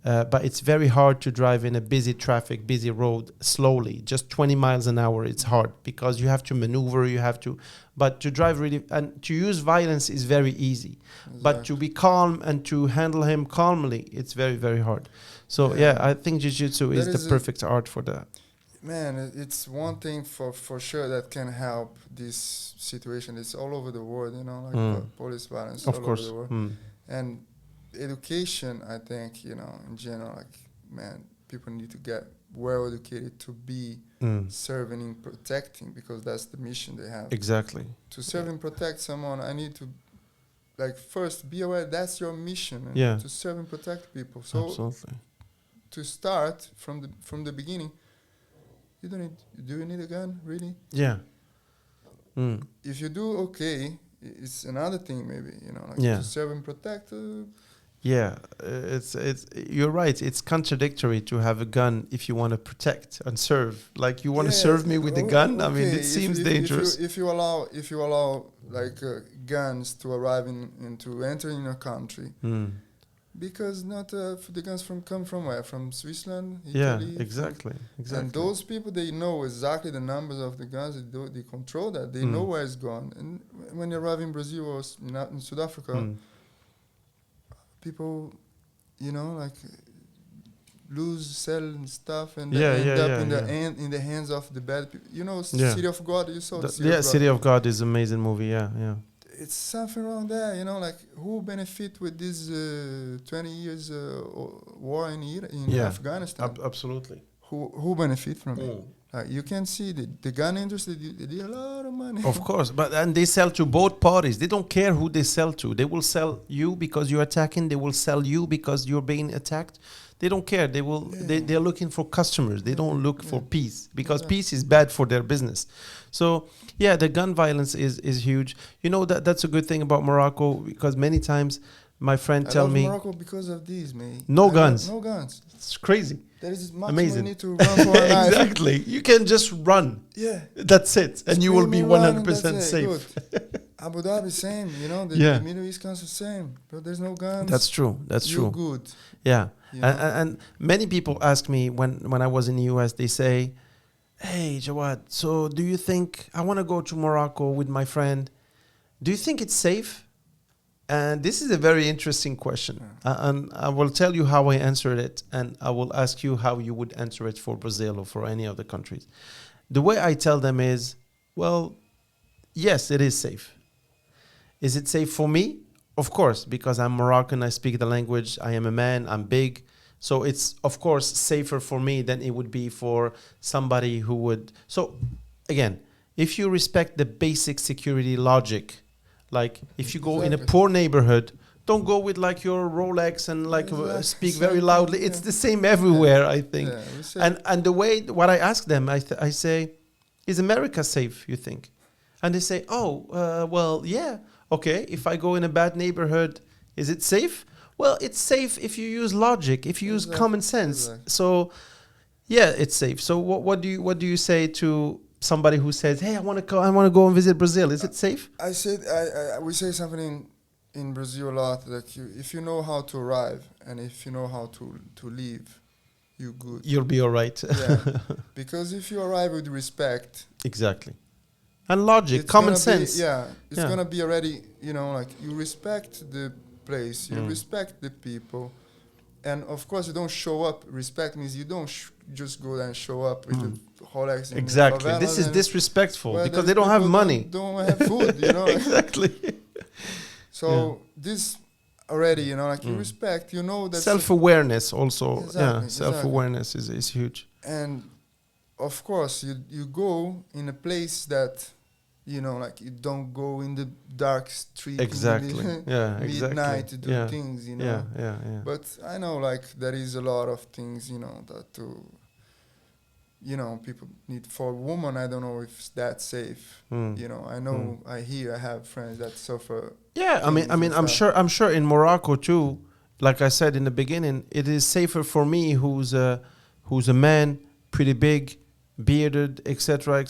But it's very hard to drive in a busy traffic, busy road slowly. Just 20 miles an hour, it's hard because you have to maneuver, but to drive really, and to use violence is very easy. Exactly. But to be calm and to handle him calmly, it's very, very hard. So I think Jiu-Jitsu is the perfect art for that. Man, it's one thing for sure that can help this situation. It's all over the world, you know, like police violence all over the world. And education, I think, you know, in general, like, man, people need to get well educated to be serving and protecting, because that's the mission they have. Exactly. To serve and protect someone, I need to, like, first be aware that's your mission, to serve and protect people. So absolutely. To start from the beginning, do you need a gun, really? Yeah. If you do, okay, it's another thing, maybe, you know, like to serve and protect. It's you're right. It's contradictory to have a gun if you want to protect and serve. Like, you want to serve me with a gun? I mean, it seems dangerous. If you allow like guns to arrive to enter in a country, because not the guns come from where? From Switzerland, Italy. Yeah, exactly. And those people, they know exactly the numbers of the guns. They control that. They know where it's gone. And when you arrive in Brazil or in South Africa. People, you know, like sell stuff, and end up in the hands of the bad people. You know, City of God. You saw City of God is an amazing movie. Yeah. It's something wrong there. You know, like, who benefit with this 20 years war in Afghanistan? Absolutely. Who benefit from it? You can see the gun industry, they did a lot of money. Of course, and they sell to both parties. They don't care who they sell to. They will sell you because you're attacking. They will sell you because you're being attacked. They don't care. They will. They're looking for customers. They don't look for peace, because peace is bad for their business. So the gun violence is huge. You know, that's a good thing about Morocco, because many times my friend tell me Morocco because of these, man. No guns. It's crazy. There is much amazing. We need to run for our life. Exactly. You can just run. Yeah. That's it. And you will be 100% safe. Abu Dhabi, same. You know, the Middle East country, same. But there's no guns. That's true. You're good. Yeah. And many people ask me when I was in the US, they say, hey, Jawad, so do you think, I want to go to Morocco with my friend. Do you think it's safe? And this is a very interesting question. And I will tell you how I answered it, and I will ask you how you would answer it for Brazil or for any other countries. The way I tell them is, well, yes, it is safe. Is it safe for me? Of course, because I'm Moroccan, I speak the language, I am a man, I'm big. So it's, of course, safer for me than it would be for somebody who would. So, again, if you respect the basic security logic, like if you go in a poor neighborhood, don't go with like your Rolex and like speak very loudly. It's the same everywhere, I think. And the way, what I ask them, I say, is America safe, you think? And they say, well, yeah. Okay, if I go in a bad neighborhood, is it safe? Well, it's safe if you use logic, if you use common sense. So, yeah, it's safe. So, what do you say to somebody who says, "Hey, I want to go and visit Brazil"? Is it safe? We say something in Brazil a lot, like if you know how to arrive and if you know how to leave, you're good. You'll be all right. Yeah, because if you arrive with respect, exactly. And logic, common sense. It's gonna be already, like you respect the place, you respect the people, and of course you don't show up. Respect means you don't just go there and show up with the Rolex. Exactly. This is disrespectful because they don't have money. Don't have food, Exactly. So this already, you respect, that self-awareness also. Self-awareness is huge. And of course you go in a place that like you don't go in the dark street midnight to do things, But I know like there is a lot of things, that people need for women. I don't know if it's that safe. I know I have friends that suffer. Yeah, I mean I'm sure in Morocco too, like I said in the beginning, it is safer for me who's a man, pretty big, bearded, etc.,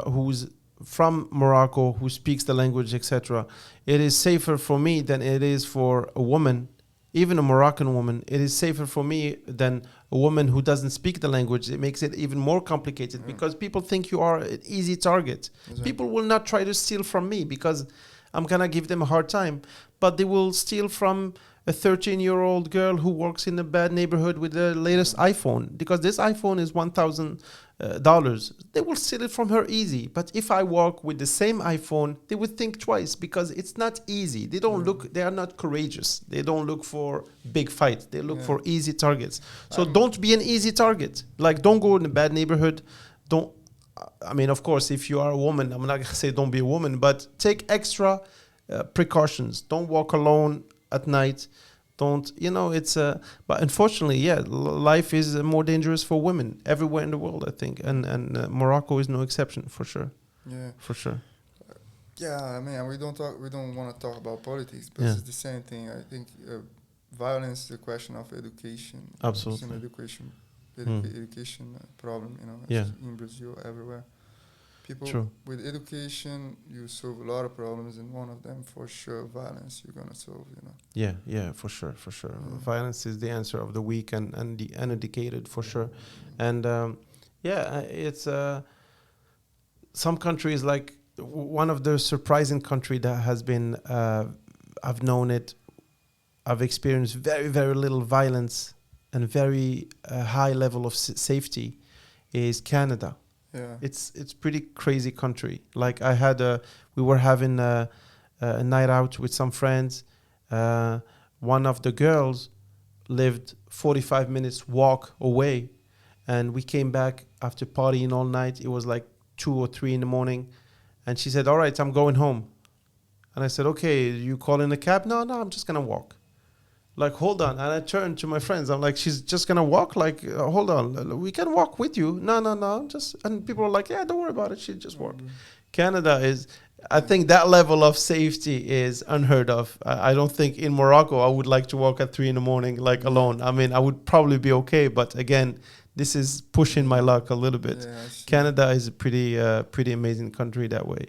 who's from Morocco, who speaks the language, etc. It is safer for me than it is for a woman, even a Moroccan woman. It is safer for me than a woman who doesn't speak the language. It makes it even more complicated because people think you are an easy target. Exactly. People will not try to steal from me because I'm gonna give them a hard time, but they will steal from a 13-year-old girl who works in a bad neighborhood with the latest iPhone, because this iPhone is $1,000. They will steal it from her easy. But if I walk with the same iPhone, they would think twice because it's not easy. They don't look. They are not courageous. They don't look for big fights. They look for easy targets. So don't be an easy target. Like don't go in a bad neighborhood. Don't. I mean, of course, if you are a woman, I'm not gonna say don't be a woman, but take extra precautions. Don't walk alone at night. Don't, it's but unfortunately, life is more dangerous for women everywhere in the world, I think, and Morocco is no exception, for sure. Yeah, for sure. I mean, we don't want to talk about politics, but it's the same thing. I think violence is a question of education. Absolutely. It's an education problem, in Brazil, everywhere. People with education, you solve a lot of problems, and one of them, for sure, violence, you're going to solve, Yeah, for sure. Violence is the answer of the weak and the uneducated, for sure. And, it's some countries, like one of the surprising country that has been, I've known it, I've experienced very, very little violence and very high level of safety is Canada. Yeah. It's pretty crazy country. Like we were having a night out with some friends. One of the girls lived 45 minutes walk away, and we came back after partying all night. It was like 2 or 3 in the morning, and she said, "All right, I'm going home." And I said, "Okay, you calling a cab?" No, I'm just gonna walk. Like, hold on. And I turned to my friends. I'm like, she's just going to walk? Like, hold on. We can walk with you. No. And people are like, yeah, don't worry about it. She'll just walk. Canada is, I think that level of safety is unheard of. I don't think in Morocco I would like to walk at 3 in the morning, like alone. I mean, I would probably be okay. But again, this is pushing my luck a little bit. Yeah, Canada is a pretty amazing country that way.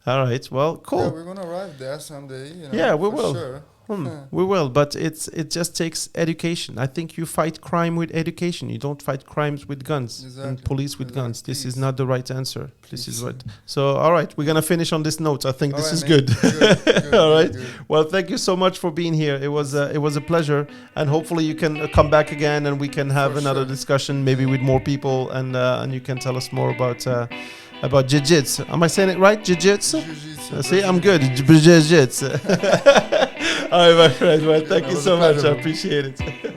All right. Well, cool. Yeah, we're going to arrive there someday. Yeah, we will. Sure. We will, but it just takes education. I think you fight crime with education. You don't fight crimes with guns and police with guns. This is not the right answer. This is right. So, all right, we're gonna finish on this note. I think this is good. All right. Well, thank you so much for being here. It was a pleasure, and hopefully you can come back again and we can have another discussion, maybe with more people, and you can tell us more about Jiu-Jitsu. Am I saying it right? Jiu-Jitsu? See, I'm good. Jiu-Jitsu. All right, my friend. Well, thank you so much. I appreciate it.